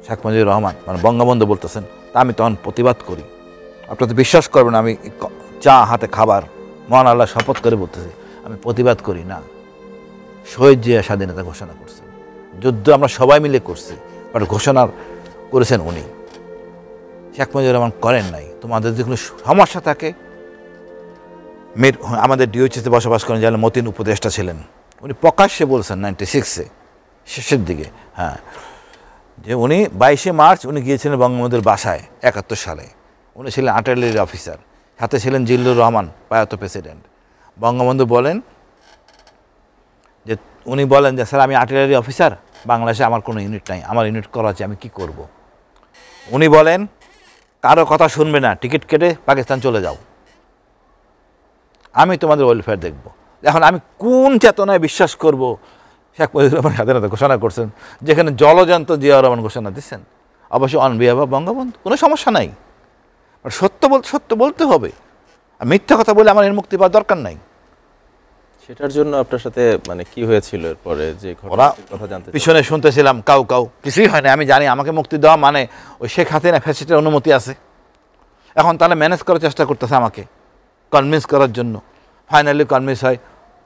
শেখ মুজিবুর রহমান মানে বঙ্গবন্ধু বলতেছেন। তা আমি তখন প্রতিবাদ করি। আপনারা তো বিশ্বাস করবেন, আমি চা হাতে খাবার মহান আল্লাহ শপথ করে বলতেছি, আমি প্রতিবাদ করি না। শহীদ জিয়া স্বাধীনতা ঘোষণা করছেন, যুদ্ধ আমরা সবাই মিলে করছি, বাট ঘোষণা করেছেন উনি, শেখ মুজিবুর রহমান করেন নাই। তোমাদের যে কোনো সমস্যা থাকে, আমাদের ডিওএইচএসে বসবাস করেন যারা মতিন উপদেষ্টা ছিলেন, উনি প্রকাশ্যে বলছেন 96-এ শেষের দিকে, হ্যাঁ, যে উনি 22শে মার্চ উনি গিয়েছিলেন বঙ্গবন্ধুর বাসায় 71 সালে। উনি ছিলেন আর্টিলারি অফিসার, সাথে ছিলেন জিল্লুর রহমান প্রয়াত প্রেসিডেন্ট। বঙ্গবন্ধু বলেন যে, উনি বলেন যে স্যার আমি আর্টিলারি অফিসার, বাংলাদেশে আমার কোনো ইউনিট নাই, আমার ইউনিট করা আছে, আমি কি করব। উনি বলেন কারো কথা শুনবে না, টিকিট কেটে পাকিস্তান চলে যাও, আমি তোমাদের ওয়েলফেয়ার দেখব। এখন আমি কোন চেতনায় বিশ্বাস করব শেখ মুজিবুর রহমান স্বাধীনতা ঘোষণা করছেন, যেখানে জলজন্ত জিয়াউর রহমান ঘোষণা দিচ্ছেন, অবশ্যই অন বিহাফ অফ বঙ্গবন্ধু, কোনো সমস্যা নাই। সত্য বলতে হবে, আর মিথ্যা কথা বলে আমার এর মুক্তি পাওয়ার দরকার নাই। সেটার জন্য আপনার সাথে মানে কি হয়েছিল এরপরে, যে কথা জানতে পিছনে শুনতেছিলাম কাউ কিছুই হয় না। আমি জানি আমাকে মুক্তি দেওয়া মানে ওই শেখ হাসিনা ফ্যাসিস্টের অনুমতি আছে। এখন তাহলে ম্যানেজ করার চেষ্টা করতেছে আমাকে কনভিন্স করার জন্য। ফাইনালি কনভিন্স হয়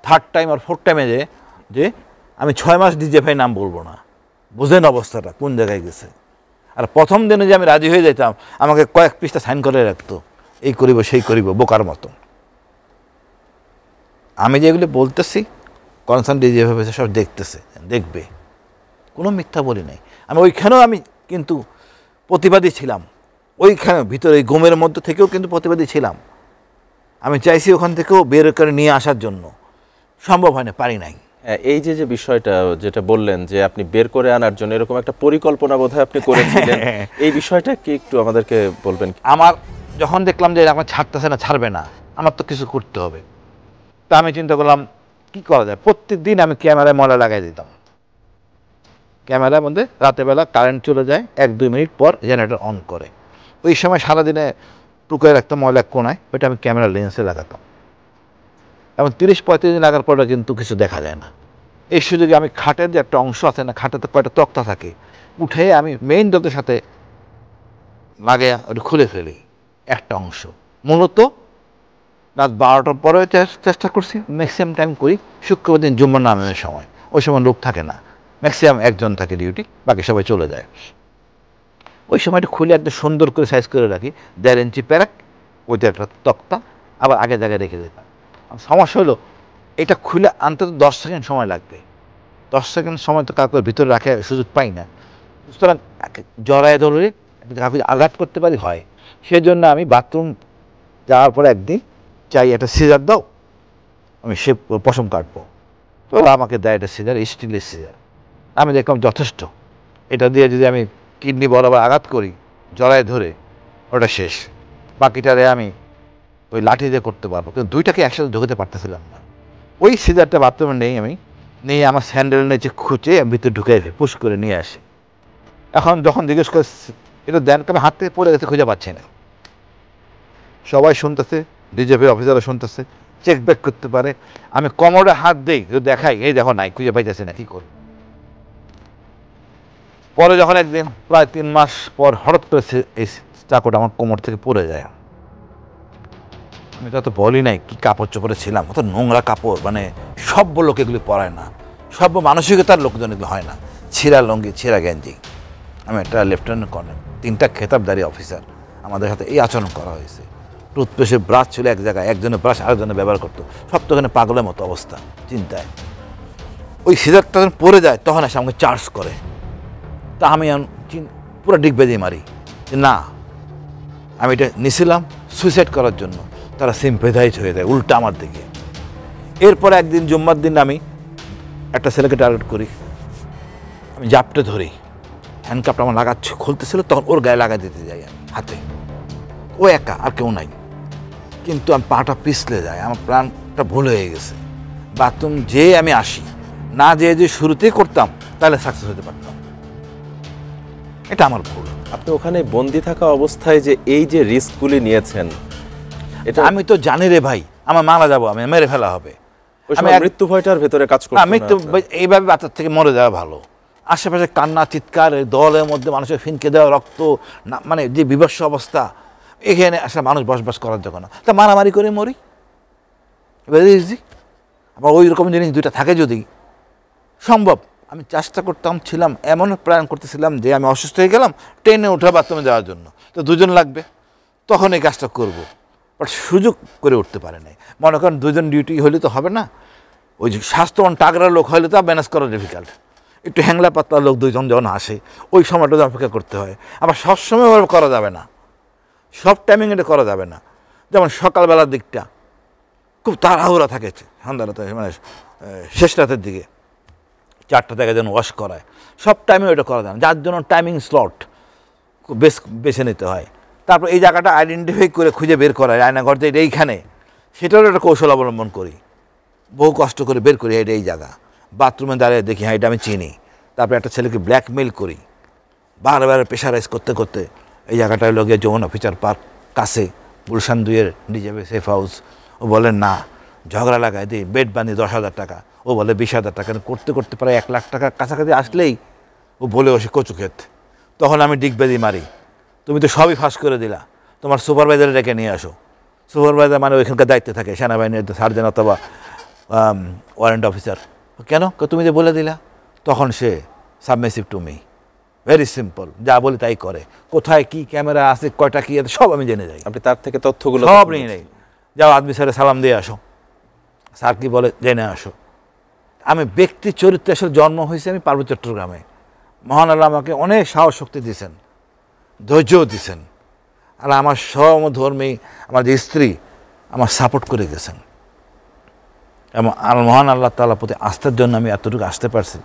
3rd টাইম আর 4th টাইমে যে আমি 6 মাস ডিজিএফআই নাম বলবো না। বুঝেন অবস্থাটা কোন জায়গায় গেছে। আর প্রথম দিনে যে আমি রাজি হয়ে যেতাম, আমাকে কয়েক পৃষ্ঠা সাইন করে রাখতো, এই করিব সেই করিব, বোকার মতো। আমি যেগুলো বলতেছি কনসার্ন ডিজিএফআই সব দেখবে, কোনো মিথ্যা বলি নাই। ওইখানেও আমি কিন্তু প্রতিবাদী ছিলাম, ওইখানে ভিতরে এই ঘুমের মধ্যে থেকেও কিন্তু প্রতিবাদী ছিলাম। আমি চাইছি ওখান থেকেও বের করে নিয়ে আসার জন্য, সম্ভব হয় না, পারি নাই। এই যে বিষয়টা যেটা বললেন যে আপনি বের করে আনার জন্য এরকম একটা পরিকল্পনা বোধহয় আপনি করেছিলেন, এই বিষয়টা কি একটু আমাদেরকে বলবেন? আমার যখন দেখলাম যে আমার ছাড়তেছে না, ছাড়বে না, আমার তো কিছু করতে হবে। তা আমি চিন্তা করলাম কি করা যায়। প্রত্যেক দিন আমি ক্যামেরায় ময়লা লাগাই দিতাম। ক্যামেরার মধ্যে রাতেরবেলা কারেন্ট চলে যায়, 1-2 মিনিট পর জেনারেটর অন করে, ওই সময় সারাদিনে টুকায় রাখতাম ময়লা কোনায়, ওইটা আমি ক্যামেরা লেন্সে লাগাতাম। এবং 30-35 দিন লাগার পরে কিন্তু কিছু দেখা যায় না। এই সুযোগে আমি খাটের যে একটা অংশ আছে না, খাটেতে কয়টা তক্তা থাকে, উঠে আমি মেইন ডোরের সাথে লাগিয়ে ওটা খুলে ফেলি একটা অংশ। মূলত রাত 12টার পরে চেষ্টা করছি, ম্যাক্সিমাম টাইম করি শুক্রবার দিন জুম্মার নামের সময়। ওই সময় লোক থাকে না, ম্যাক্সিমাম একজন থাকে ডিউটি, বাকি সবাই চলে যায়। ওই সময়টা খুলে একদম সুন্দর করে সাইজ করে রাখি, 1.5 ইঞ্চি প্যারাক, ওইটা একটা তক্তা, আবার আগে জায়গায় রেখে দিতাম। সমস্যা হলো এটা খুলে আনতে তো 10 সেকেন্ড সময় লাগবে, 10 সেকেন্ড সময় তো কাউকে ভিতরে রাখার সুযোগ পাই না, সুতরাং জড়ায় ধরে আঘাত করতে পারি হয়। সেই জন্য আমি বাথরুম যাওয়ার পরে একদিন চাই একটা সিজার দাও, আমি সে পশম কাটবো, তো আমাকে দেয় একটা সিজার, স্টিলের সিজার। আমি দেখলাম যথেষ্ট, এটা দিয়ে যদি আমি কিডনি বরাবর আঘাত করি জড়ায় ধরে, ওটা শেষ। বাকিটারে আমি ওই লাঠি দিয়ে করতে পারবো, কিন্তু দুইটাকে একসাথে ঢোকাতে পারতেছিলাম না। ওই সিজারটা বাথরুমে নেই, আমি নিয়ে আমার স্যান্ডেল নিচে খুঁচে ভিতরে ঢুকে পুশ করে নিয়ে আসি। এখন যখন জিজ্ঞেস করে এটা দেন, আমি হাত থেকে পড়ে গেছে, খুঁজে পাচ্ছি না। সবাই শুনতেছে, ডিজেপি অফিসাররা শুনতেছে, চেক ব্যাক করতে পারে। আমি কোমরে হাত দিই, দেখাই, এই দেখো নাই, খুঁজে পাইতেছে না, কি করব। পরে যখন একদিন প্রায় 3 মাস পর হঠাৎ করে এই চাকুটা আমার কোমর থেকে পড়ে যায়। আমি তো বলি নাই কি কাপড় চোপড়ে ছিলাম, অত নোংরা কাপড়, মানে সভ্য লোক এগুলি পরায় না, সভ্য মানসিকতার লোকজন এগুলো হয় না। ছিঁড়া লুঙ্গি, ছিঁড়া গেঞ্জি। আমি একটা লেফটেন্যান্ট কর্নেল, 3টা খেতাবদারি অফিসার, আমাদের সাথে এই আচরণ করা হয়েছে। টুথপেস্টের ব্রাশ ছিল এক জায়গায়, একজনের ব্রাশ আরেকজনে ব্যবহার করতো, সব তো ওখানে পাগলের মতো অবস্থা, চিন্তায়। ওই সিজারটা যখন পড়ে যায় তখন এসে আমাকে চার্জ করে, তা আমি পুরো ডিগ বেঁধে মারি যে না, আমি এটা নিছিলাম সুইসাইড করার জন্য। তারা সিম্পেথাইজ হয়ে যায় উল্টা আমার দিকে। এরপর একদিন জুম্মার দিন আমি একটা ছেলেকে টার্গেট করি, আমি জাপটে ধরি, হ্যান্ডকাপটা আমার লাগাচ্ছে, খুলতেছিল, তখন ওর গায়ে লাগাই দিতে যাই আমি হাতে, ও একা, আর কেউ নাই, কিন্তু আমি পাটা পিছলে যায়, আমার প্রাণটা ভুল হয়ে গেছে। বাথরুম যেয়ে আমি আসি, না যেয়ে যে শুরুতেই করতাম তাহলে সাকসেস হতে পারতাম, এটা আমার ভুল। আপনি ওখানে বন্দি থাকা অবস্থায় যে এই যে রিস্কগুলি নিয়েছেন, এটা আমি তো জানি রে ভাই, আমার মারা যাবো, আমি মেরে ফেলা হবে, আমি মৃত্যু ভয়টার ভেতরে কাজ করছি। মৃত্যু এইভাবে বাচ্চার থেকে মরে যাওয়া ভালো। আশেপাশে কান্না, চিৎকার, দলের মধ্যে মানুষের ফিনকে দেওয়া, রক্ত, মানে যে বিভৎস অবস্থা, এখানে আসলে মানুষ বসবাস করার জন্য না, তা মারামারি করে মরি, ভেরি ইজি। আবার ওই রকম জিনিস দুইটা থাকে যদি সম্ভব। আমি চেষ্টা করতাম, ছিলাম, এমন প্ল্যান করতেছিলাম যে আমি অসুস্থ হয়ে গেলাম, ট্রেনে উঠে বাথরুমে যাওয়ার জন্য, তো 2 জন লাগবে, তখন এই কাজটা করবো, বাট সুযোগ করে উঠতে পারে নাই। মনে করেন 2 জন ডিউটি হলে তো হবে না, ওই যে স্বাস্থ্যবান টাগরা লোক হলে তো ম্যানেজ করা ডিফিকাল্ট, একটু হ্যাংলা পাতলা লোক 2 জন যখন আসে, ওই সময়টা অপেক্ষা করতে হয়। আবার সবসময় ওভাবে করা যাবে না, সব টাইমিং এটা করা যাবে না। যেমন সকালবেলার দিকটা খুব তাড়াহুড়া থাকে, সন্ধ্যা রাতে, মানে শেষ রাতের দিকে 4টা থেকে যেন ওয়াশ করায়, সব টাইমে ওইটা করা যায় না, যার জন্য টাইমিং স্লট বেছে নিতে হয়। তারপর এই জায়গাটা আইডেন্টিফাই করে খুঁজে বের করা, রায়নাঘর যে এটা এইখানে, সেটারও একটা কৌশল অবলম্বন করি, বহু কষ্ট করে বের করি এটা এই জায়গা। বাথরুমে দাঁড়িয়ে দেখি হ্যাঁ এটা আমি চিনি, তারপর একটা ছেলেকে ব্ল্যাকমেল করি, বারবার প্রেশারাইজ করতে করতে এই জায়গাটায় লোক যমুনা ফিচার পার্ক কাছে, গুলশান 2-এর ডিজেপি সেফ হাউস। ও বলেন না, ঝগড়া লাগায় দিই, বেড বানিয়ে 10,000 টাকা, ও বলে 20,000 টাকা, করতে করতে প্রায় 1 লাখ টাকা কাছাকাছি আসলেই ও বলে বসে কচু ক্ষেত। তখন আমি ডিগবেদি মারি, তুমি তো সবই ফাঁস করে দিলা, তোমার সুপারভাইজারে ডেকে নিয়ে আসো। সুপারভাইজার মানে ওইখানকার দায়িত্বে থাকে, সেনাবাহিনীর সার্জেন্ট অথবা ওয়ারেন্ট অফিসার। কেন, তুমি যে বলে দিলা। তখন সে submissive to me, very simple, যা বলি তাই করে, কোথায় কি ক্যামেরা আছে, কয়টা কি আছে, সব আমি জেনে যাই। আপনি তার থেকে তথ্যগুলো সব নিয়ে নেই, যাও আদমি স্যারে সালাম দিয়ে আসো, স্যার কি বলে জেনে আসো। আমি ব্যক্তি চরিত্রে আসলে জন্ম হয়েছে আমি পার্বত্য চট্টগ্রামে। মহান আল্লাহ আমাকে অনেক সাহস শক্তি দিয়েছেন, ধৈর্যও দিয়েছেন, আর আমার সমধর্মী আমার যে স্ত্রী আমার সাপোর্ট করে গেছেন, এবং মহান আল্লাহ তাআলার প্রতি আস্থার জন্য আমি এতটুকু আসতে পারছি,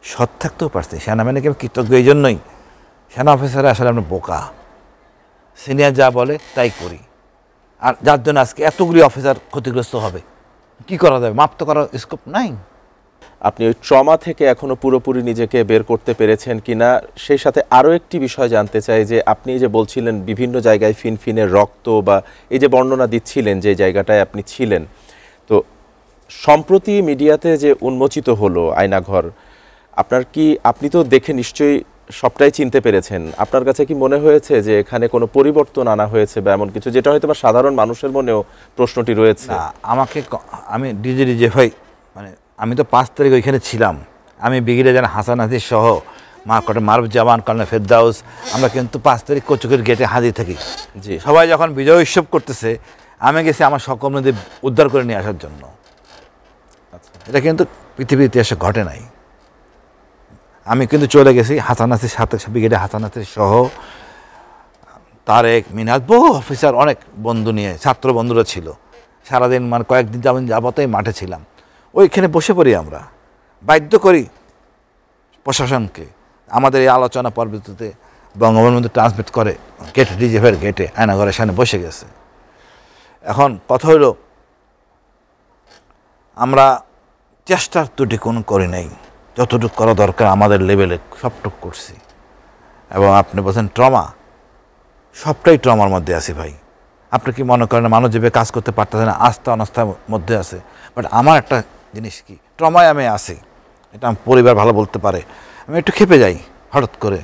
সৎ থাকতেও পারছি। সেনাবাহিনীকে আমি কৃতজ্ঞ এই জন্যই, সেনা অফিসারে আসলে আমরা বোকা, সিনিয়র যা বলে তাই করি, আর যার জন্য আজকে এতগুলি অফিসার ক্ষতিগ্রস্ত হবে। কি করা যাবে, মাপ তো করার স্কোপ নাই। আপনি ওই ট্রমা থেকে এখনো পুরোপুরি নিজেকে বের করতে পেরেছেন কিনা, সেই সাথে আরও একটি বিষয় জানতে চাই যে আপনি যে বলছিলেন বিভিন্ন জায়গায় ফিনফিনের রক্ত, বা এই যে বর্ণনা দিচ্ছিলেন যে জায়গাটায় আপনি ছিলেন, তো সম্প্রতি মিডিয়াতে যে উন্মোচিত হলো আয়নাঘর, আপনি তো দেখে নিশ্চয়ই সবটাই চিনতে পেরেছেন, আপনার কাছে কি মনে হয়েছে যে এখানে কোনো পরিবর্তন আনা হয়েছে বা এমন কিছু যেটা হয়তো বা সাধারণ মানুষের মনেও প্রশ্নটি রয়েছে? আমি ডিজে ভাই, মানে আমি তো 5 তারিখ ওইখানে ছিলাম, আমি ব্রিগেডিয়ার হাসান হাসির সহ মারুফ জামান, কর্নেল ফেরদাউস, আমরা কিন্তু 5 তারিখ কচুকের গেটে হাজির থাকি। জি। সবাই যখন বিজয় উৎসব করতেছে, আমি গেছি আমার সহকর্মীদের উদ্ধার করে নিয়ে আসার জন্য। এটা কিন্তু পৃথিবীর ইতিহাসে ঘটে নাই। আমি কিন্তু চলে গেছি হাসান নাসির সাথে, ব্রিগেডে হাসান নাসির সহ, তারেক, মিনাজ, বহু অফিসার, অনেক বন্ধু নিয়ে, ছাত্র বন্ধুরা ছিল। সারাদিন মানে কয়েকদিন যাবতই মাঠে ছিলাম। ওইখানে বসে পড়ি আমরা, বাধ্য করি প্রশাসনকে। আমাদের এই আলোচনা পরবর্তীতে বঙ্গবন্ধু ট্রান্সমিট করে গেট, ডিজিএফের গেটে আয়নাঘরের সামনে বসে গেছে। এখন কথা হলো, আমরা চেষ্টার ত্রুটি কোনো করি নাই, যতটুকু করা দরকার আমাদের লেভেলে সবটুকু করছি। এবং আপনি বলছেন ট্রমা, সবটাই ট্রমার মধ্যে আছি ভাই। আপনি কি মনে করেন মানুষ যেভাবে কাজ করতে পারতেছে না, আস্থা অনাস্থার মধ্যে আছে? বাট আমার একটা জিনিস কি, ট্রমায় আমি আছি, এটা আমার পরিবার ভালো বলতে পারে। আমি একটু খেপে যাই হঠাৎ করে,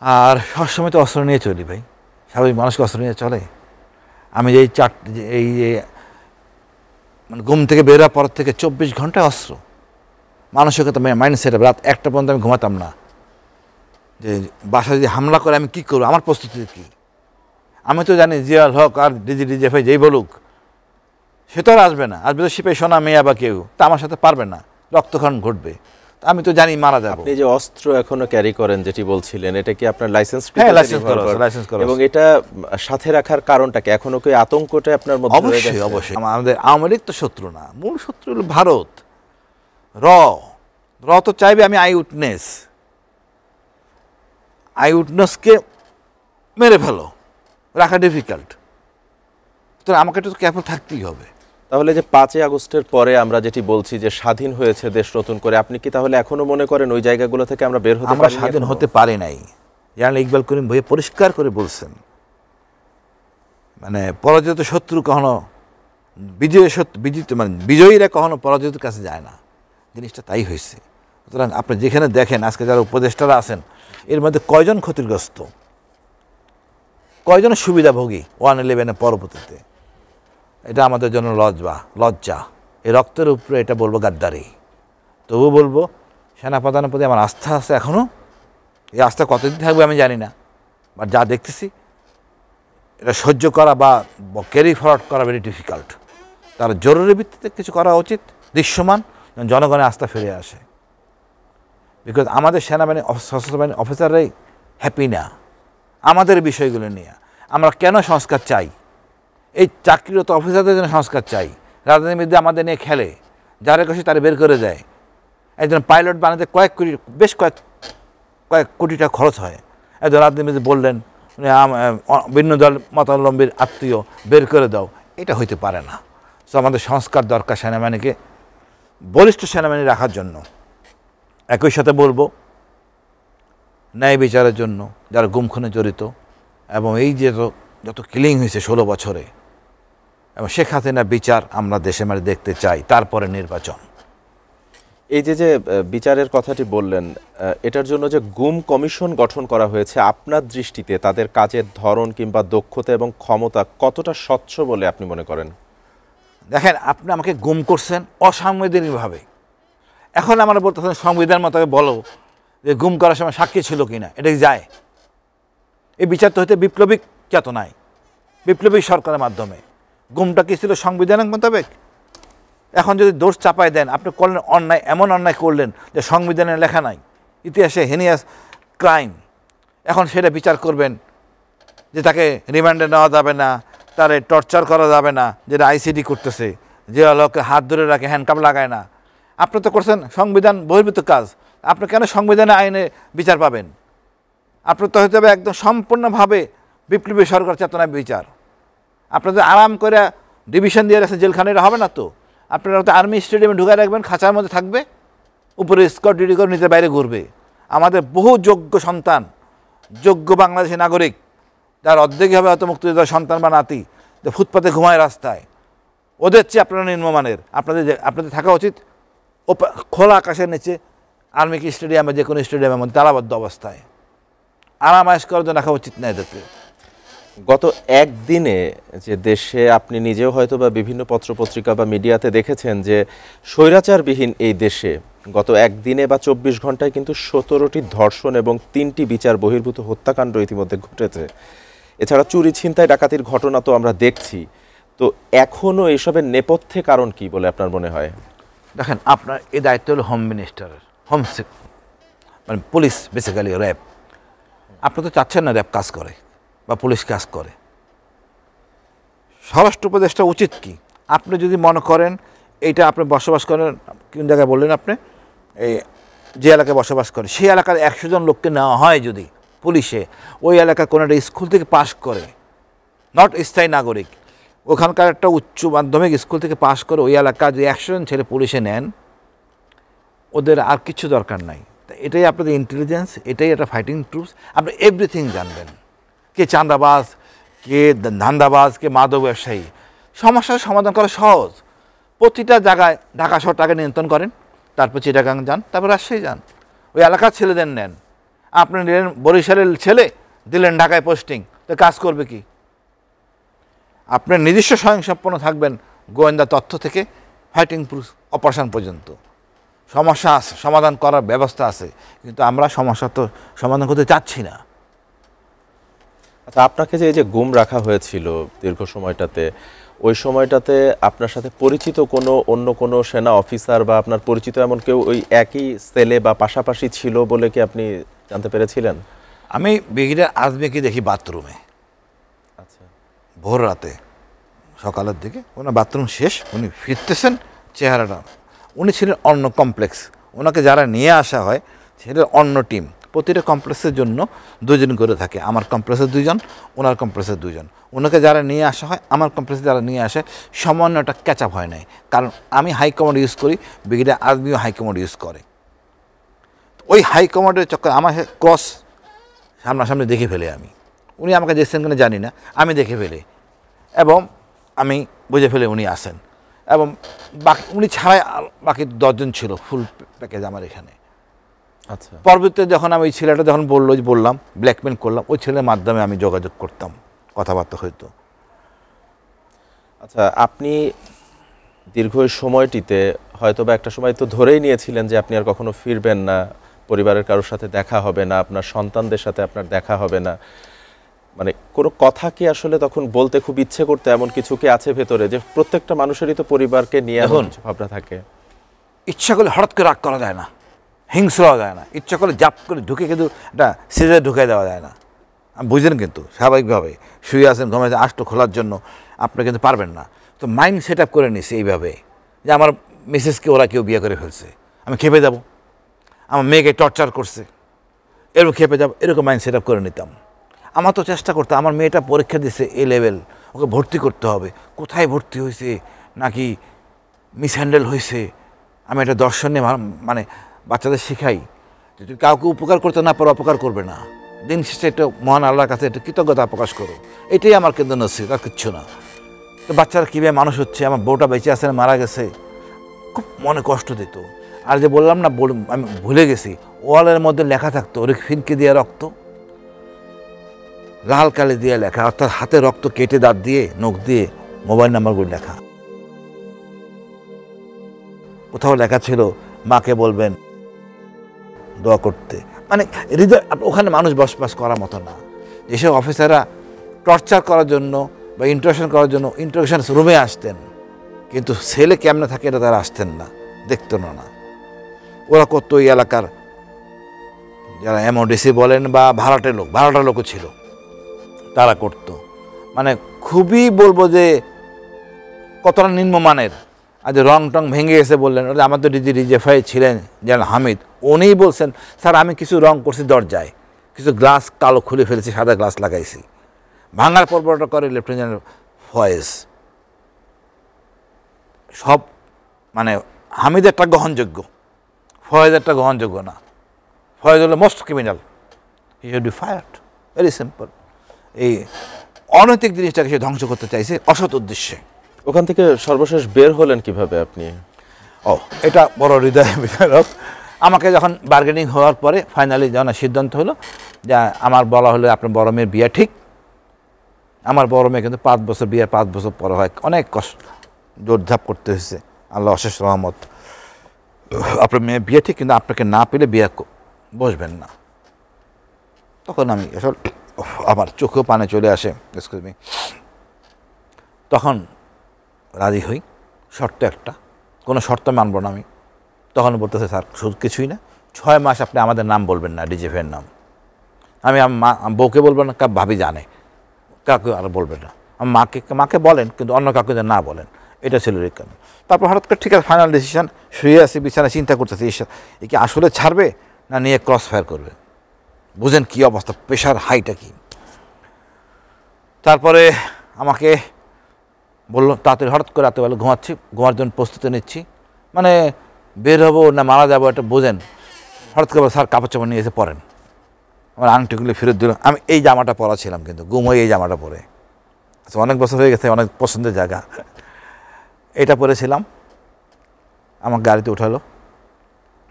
আর সবসময় তো অস্ত্র নিয়ে চলি ভাই। স্বাভাবিক মানুষকে অস্ত্র নিয়ে চলে। আমি এই মানে ঘুম থেকে বেরোর পর থেকে 24 ঘন্টায় অস্ত্র, মানুষের কথা মাইন্ড সেট আপ। রাত 1টা পর্যন্ত আমি ঘুমাতাম না, যে বাসা যদি হামলা করে আমি কী করবো, আমার প্রস্তুতি কী। আমি তো জানি জিয়াউল হক আর ডিজিএফআই যেই বলুক, সে তো আর আসবে না, আসবে তো সিপাহী সোনা মেয়া বা কেউ, তা আমার সাথে পারবে না, রক্তক্ষরণ ঘটবে। আমি তো জানি মারা যাবো। আপনি যে অস্ত্র এখনো ক্যারি করেন যেটি বলছিলেন, এটা কি আপনার লাইসেন্স? হ্যাঁ, লাইসেন্স করা। এবং এটা সাথে রাখার কারণটা কি? এখনো কি আতঙ্কটা আপনার মধ্যে? অবশ্যই অবশ্যই। আমাদের আওয়ামী লীগ তো শত্রু না, মূল শত্রু হলো ভারত। র তো চাইবে আমি আই উইটনেসকে মেরে ফেলো, রাখা ডিফিকাল্ট। তো আমাকে একটু কেয়ারফুল থাকতেই হবে। তাহলে যে 5ই আগস্টের পরে আমরা যেটি বলছি যে স্বাধীন হয়েছে দেশ নতুন করে, আপনি কি তাহলে এখনো মনে করেন ওই জায়গাগুলো থেকে আমরা বের হতে পারি? আমরা স্বাধীন হতে পারি নাই। জানেন, ইকবাল করিম ভাই পরিষ্কার করে বলছেন, মানে পরাজিত শত্রু কখনো বিজয়ীরা কখনো পরাজিতের কাছে যায় না। জিনিসটা তাই হয়েছে। সুতরাং আপনি যেখানে দেখেন আজকে যারা উপদেষ্টারা আছেন, এর মধ্যে কয়জন ক্ষতিগ্রস্ত, কয়জন সুবিধাভোগী 1/11 পরবর্তীতে? এটা আমাদের জন্য লজ্জা। এই রক্তের উপরে এটা বলবো গাদ্দারি। তবু বলবো সেনাপ্রধানের প্রতি আমার আস্থা আছে এখনও। এই আস্থা কতদিন থাকবে আমি জানি না, বাট যা দেখতেছি এটা সহ্য করা বা ক্যারি ফরওয়ার্ড করা ভেরি ডিফিকাল্ট। তার জরুরি ভিত্তিতে কিছু করা উচিত, দৃশ্যমান, জনগণের আস্থা ফিরে আসে। বিকজ আমাদের সেনাবাহিনী, সশস্ত্র বাহিনী অফিসাররাই হ্যাপি না আমাদের বিষয়গুলো নিয়ে। আমরা কেন সংস্কার চাই? এই চাকরিরত অফিসারদের জন্য সংস্কার চাই। রাজনীতিবিদরা আমাদের নিয়ে খেলে, যারা খুশি তারা বের করে দেয়। একজন পাইলট বানাতে বেশ কয়েক কোটি টাকা খরচ হয়। একজন রাজনীতিবিদ বললেন ভিন্ন দল মতাবলম্বীর আত্মীয়, বের করে দাও। এটা হইতে পারে না। সো আমাদের সংস্কার দরকার সেনাবাহিনীকে বলিষ্ঠ সেনাবাহিনী রাখার জন্য। একই সাথে বলবো ন্যায় বিচারের জন্য যারা গুম খুনে জড়িত, এবং এই যে যত কিলিং হয়েছে 16 বছরে, এবং শেখ হাসিনার বিচার আমরা দেশে মাঝে দেখতে চাই। তারপরে নির্বাচন। এই যে বিচারের কথাটি বললেন, এটার জন্য যে গুম কমিশন গঠন করা হয়েছে, আপনার দৃষ্টিতে তাদের কাজের ধরন কিংবা দক্ষতা এবং ক্ষমতা কতটা স্বচ্ছ বলে আপনি মনে করেন? দেখেন, আপনি আমাকে গুম করছেন অসাংবিধানিকভাবে। এখন আমরা বলতেছেন সংবিধান মোতাবেক বলো যে গুম করার সময় সাক্ষী ছিল কিনা, এটা যায়? এই বিচার তো হইতে বিপ্লবিক চেতনায়, বিপ্লবিক সরকারের মাধ্যমে। গুমটা কি ছিল সংবিধানের মোতাবেক? এখন যদি দোষ চাপাই দেন, আপনি করলেন অন্যায়, এমন অন্যায় করলেন যে সংবিধানে লেখা নাই, ইতিহাসে হেনিয়াস ক্রাইম। এখন সেটা বিচার করবেন যে তাকে রিমান্ডে নেওয়া যাবে না, তারে টর্চার করা যাবে না, যেটা আইসিডি করতেছে, যে লোককে হাত ধরে রাখে, হ্যান্ডকাপ লাগায় না। আপনি তো করছেন সংবিধান বহির্ভূত কাজ। আপনি কেন সংবিধানে আইনে বিচার পাবেন? আপনার তো হতে হবে একদম সম্পূর্ণভাবে বিপ্লবী সরকার চেতনায় বিচার। আপনাদের আরাম করে ডিভিশন দিয়ে রাখছেন জেলখানায়, হবে না তো? আপনারা তো আর্মি স্টেডিয়ামে ঢুকায় রাখবেন, খাঁচার মধ্যে থাকবে, উপরে স্কট ডিউটি করে নিজের বাইরে ঘুরবে। আমাদের বহু যোগ্য সন্তান, যোগ্য বাংলাদেশি নাগরিক, যার অর্ধেকই হবে হয়তো মুক্তিযোদ্ধার সন্তান বা নাতি, যে ফুটপাতে ঘুমায় রাস্তায়, ওদের চেয়ে আপনারা নিম্নমানের। আপনাদের থাকা উচিত খোলা আকাশের নিচে আর্মি স্টেডিয়ামে, যে কোনো স্টেডিয়ামের মধ্যে তালাবদ্ধ অবস্থায় আরাম আয়েশ করার জন্য রাখা উচিত না এদেরকে। গত একদিনে যে দেশে আপনি নিজেও হয়তো বা বিভিন্ন পত্রপত্রিকা বা মিডিয়াতে দেখেছেন যে স্বৈরাচারবিহীন এই দেশে গত একদিনে বা ২৪ ঘন্টায় কিন্তু ১৭টি ধর্ষণ এবং ৩টি বিচার বহির্ভূত হত্যাকাণ্ড ইতিমধ্যে ঘটেছে। এছাড়া চুরি, ছিনতাই, ডাকাতির ঘটনা তো আমরা দেখছি। তো এখনও এসবের নেপথ্যে কারণ কি বলে আপনার মনে হয়? দেখেন, আপনার এই দায়িত্ব হলো হোম মিনিস্টারের, মানে পুলিশ, বেসিক্যালি র্যাব। আপনি তো চাচ্ছেন না র্যাব কাজ করে বা পুলিশ কাজ করে। স্বরাষ্ট্র উপদেষ্টা উচিত কি, আপনি যদি মনে করেন এইটা আপনি বসবাস করেন, কোন জায়গায় বললেন আপনি, এই যে এলাকায় বসবাস করেন সেই এলাকার ১০০ জন লোককে নেওয়া হয় যদি পুলিশে, ওই এলাকার কোনো একটা স্কুল থেকে পাশ করে, নট স্থায়ী নাগরিক, ওখানকার একটা উচ্চ মাধ্যমিক স্কুল থেকে পাশ করে ওই এলাকার যে ১০০ জন ছেলে পুলিশে নেন, ওদের আর কিছু দরকার নাই। এটাই আপনাদের ইন্টেলিজেন্স, এটাই একটা ফাইটিং ট্রুপস। আপনি এভরিথিং জানবেন, কে চাঁদাবাজ, কে ধান্দাবাজ, কে মাদক ব্যবসায়ী। সমস্যার সমাধান করা সহজ। প্রতিটা জায়গায় ঢাকা শহরটাকে নিয়ন্ত্রণ করেন, তারপর চিটাগাং যান, তারপর রাজশাহী যান, ওই এলাকার ছেলেদের নেন। আপনি নিলেন বরিশালের ছেলে, দিলেন ঢাকায় পোস্টিং, তো কাজ করবে কি? আপনার নিজস্ব স্বয়ংসম্পন্ন থাকবেন, গোয়েন্দা তথ্য থেকে ফাইটিং প্রুফ অপারেশন পর্যন্ত। সমস্যা আছে, সমাধান করার ব্যবস্থা আছে, কিন্তু আমরা সমস্যা তো সমাধান করতে চাচ্ছি না। আচ্ছা, আপনাকে যে এই যে গুম রাখা হয়েছিল দীর্ঘ সময়টাতে, ওই সময়টাতে আপনার সাথে পরিচিত অন্য কোনো সেনা অফিসার বা আপনার পরিচিত এমন কেউ ওই একই সেলে বা পাশাপাশি ছিল বলে কি আপনি জানতে পেরেছিলেন? আমি ব্রিগেডিয়ার আজমিকে দেখি বাথরুমে, আচ্ছা, ভোর রাতে, সকালের দিকে। ওনার বাথরুম শেষ, উনি ফিরতেছেন, চেহারাটা, উনি ছিলেন অন্য কমপ্লেক্স, ওনাকে যারা নিয়ে আসা হয় ছিলেন অন্য টিম। প্রতিটা কমপ্লেক্সের জন্য 2 জন করে থাকে, আমার কমপ্লেক্সের 2 জন, ওনার কমপ্লেক্সের 2 জন। ওনাকে যারা নিয়ে আসা হয়, আমার কমপ্লেক্সে যারা নিয়ে আসে, সামান্যটা ক্যাচ আপ হয় নাই, কারণ আমি হাই কমান্ড ইউজ করি, ব্রিগেডিয়ার আজমিও হাই কমান্ড ইউজ করে। ওই হাই কমান্ডের চক্কর আমার ক্রস সামনাসামনি দেখে ফেলে আমি, উনি আমাকে দেখছেন কিনা জানি না, আমি দেখে ফেলে এবং আমি বুঝে ফেলে উনি আসেন। এবং বাকি উনি ছাড়াই বাকি 10 জন ছিল ফুল প্যাকেজ আমার এখানে। আচ্ছা, পরবর্তীতে যখন আমি ওই ছেলেটা যখন বললাম ব্ল্যাকমেল করলাম, ওই ছেলের মাধ্যমে আমি যোগাযোগ করতাম, কথাবার্তা হইতো। আচ্ছা, আপনি দীর্ঘ সময়টিতে হয়তো বা একটা সময় তো ধরেই নিয়েছিলেন যে আপনি আর কখনো ফিরবেন না, পরিবারের কারোর সাথে দেখা হবে না, আপনার সন্তানদের সাথে আপনার দেখা হবে না। মানে কোনো কথা কি আসলে তখন বলতে খুব ইচ্ছে করতে, এমন কিছু কি আছে ভেতরে যে প্রত্যেকটা মানুষেরই তো পরিবারকে নিয়ে এমন কিছু ভাবনা থাকে? ইচ্ছা করলে হঠাৎ করে রাগ করা যায় না, হিংস্র হওয়া যায় না, ইচ্ছা করলে জাপ করে ঢুকে কিন্তু এটা সিজে ঢুকে দেওয়া যায় না। বুঝলেন, কিন্তু স্বাভাবিকভাবে শুয়ে আছেন, ঘুমাইছেন, আষ্ট খোলার জন্য আপনি কিন্তু পারবেন না। তো মাইন্ড সেট আপ করে নিছে এইভাবে যে আমার মিসেসকে ওরা কেউ বিয়ে করে ফেলছে, আমি খেপে যাব, আমার মেয়েকে টর্চার করছে, এরকম খেপে যাব, এরকম মাইন্ড সেট আপ করে নিতাম। আমার তো চেষ্টা করতাম, আমার মেয়েটা পরীক্ষা দিচ্ছে এ লেভেল, ওকে ভর্তি করতে হবে, কোথায় ভর্তি হয়েছে, নাকি মিসহ্যান্ডেল হয়েছে। আমি একটা দর্শন নিয়ে মানে বাচ্চাদের শেখাই যে তুমি কাউকে উপকার করতে না পারো, অপকার করবে না, দিন শেষে একটা মহান আল্লাহর কাছে একটা কৃতজ্ঞতা প্রকাশ করো, এটাই আমার কিন্তু নসিহত, আর কিচ্ছু না। তো বাচ্চারা কীভাবে মানুষ হচ্ছে, আমার বউটা বেঁচে আছে না মারা গেছে, খুব মনে কষ্ট দিত। আর যে বললাম না, আমি ভুলে গেছি, ওয়ালের মধ্যে লেখা থাকতো, ওর ফিনকে দিয়ে রক্ত, লাল কালি দিয়ে লেখা, অর্থাৎ হাতে রক্ত কেটে দাঁত দিয়ে নখ দিয়ে মোবাইল নাম্বারগুলো লেখা। কোথাও লেখা ছিল মাকে বলবেন দোয়া করতে। মানে হৃদয়, ওখানে মানুষ বসবাস করার মতো না। যেসব অফিসাররা টর্চার করার জন্য বা ইন্টারোগেশন করার জন্য ইন্টারোগেশন রুমে আসতেন, কিন্তু ছেলে কেমনে থাকে এটা তারা আসতেন না, দেখতো না। ওরা করতো ওই এলাকার যারা এমওডিসি বলেন বা ভাড়াটে লোকও ছিল, তারা করত। মানে খুবই বলবো যে কতটা নিম্নমানের। আজ রং টং ভেঙে গেছে বললেন, ওটা আমাদের ডিজিএফআই ছিলেন জেনারেল হামিদ, উনিই বলছেন স্যার আমি কিছু রং করছি দরজায়, কিছু গ্লাস কালো খুলে ফেলেছি, সাদা গ্লাস লাগাইছি। ভাঙার পর্বটা করে লেফটেন্যান্ট জেনারেল ফয়েজ। সব মানে হামিদ একটা গ্রহণযোগ্য, ফয়েজ একটা গ্রহণযোগ্য না। ফয়েজ হলো most criminal, he should be fired, very simple. এই অনৈতিক জিনিসটাকে সে ধ্বংস করতে চাইছে অসৎ উদ্দেশ্যে। ওখান থেকে সর্বশেষ বের হলেন কিভাবে আপনি? এটা বড় হৃদয় বিদারক। আমাকে যখন বার্গেনিং হওয়ার পরে ফাইনালি যখন সিদ্ধান্ত হলো যে আমার বলা হলো আপনার বড় মেয়ের বিয়ে ঠিক, আমার বড় মেয়ে কিন্তু 5 বছর, বিয়ের 5 বছর পরে হয়, অনেক কষ্ট দৌড়ঝাঁপ করতে হয়েছে, আল্লাহ অশেষ রহমত। আপনার মেয়ে বিয়ে ঠিক, কিন্তু আপনাকে না পেলে বিয়ে বসবেন না। তখন আমি আসলে আমার চোখেও পানে চলে আসে, এক্সকিউজ মি। তখন রাজি হই, শর্ত একটা, কোনো শর্ত মানব না আমি। তখন বলতেছে স্যার শুধু কিছুই না, 6 মাস আপনি আমাদের নাম বলবেন না, ডিজেফের নাম। আমি বউকে বলবো না, ভাবি জানে, কাউকে আর বলবেন না। আমার মাকে বলেন, কিন্তু অন্য কাউকে না বলেন, এটা ছিল রিকোয়ারমেন্ট। তারপর হঠাৎ করে ঠিক আছে, ফাইনাল ডিসিশন, শুয়ে আছি বিছানায়, চিন্তা করতেছি এ কি আসলে ছাড়বে না নিয়ে ক্রস ফায়ার করবে। বুঝেন কী অবস্থা, প্রেশার হাইটা কি। তারপরে আমাকে বললো তাড়াতাড়ি, হঠাৎ করে রাতেবেলা ঘুমাচ্ছি, ঘুমার জন্য প্রস্তুতি নিচ্ছি, মানে বের হবো না মারা যাবো এটা বোঝেন। হঠাৎ করে স্যার কাপড় চাপড় নিয়ে এসে পরেন, আমার আংটিগুলো ফেরত দিল। আমি এই জামাটা পরা ছিলাম, কিন্তু গুম হয়ে এই জামাটা পরে, আচ্ছা অনেক বছর হয়ে গেছে, অনেক পছন্দের জায়গা, এটা পরেছিলাম। আমার গাড়িতে উঠালো,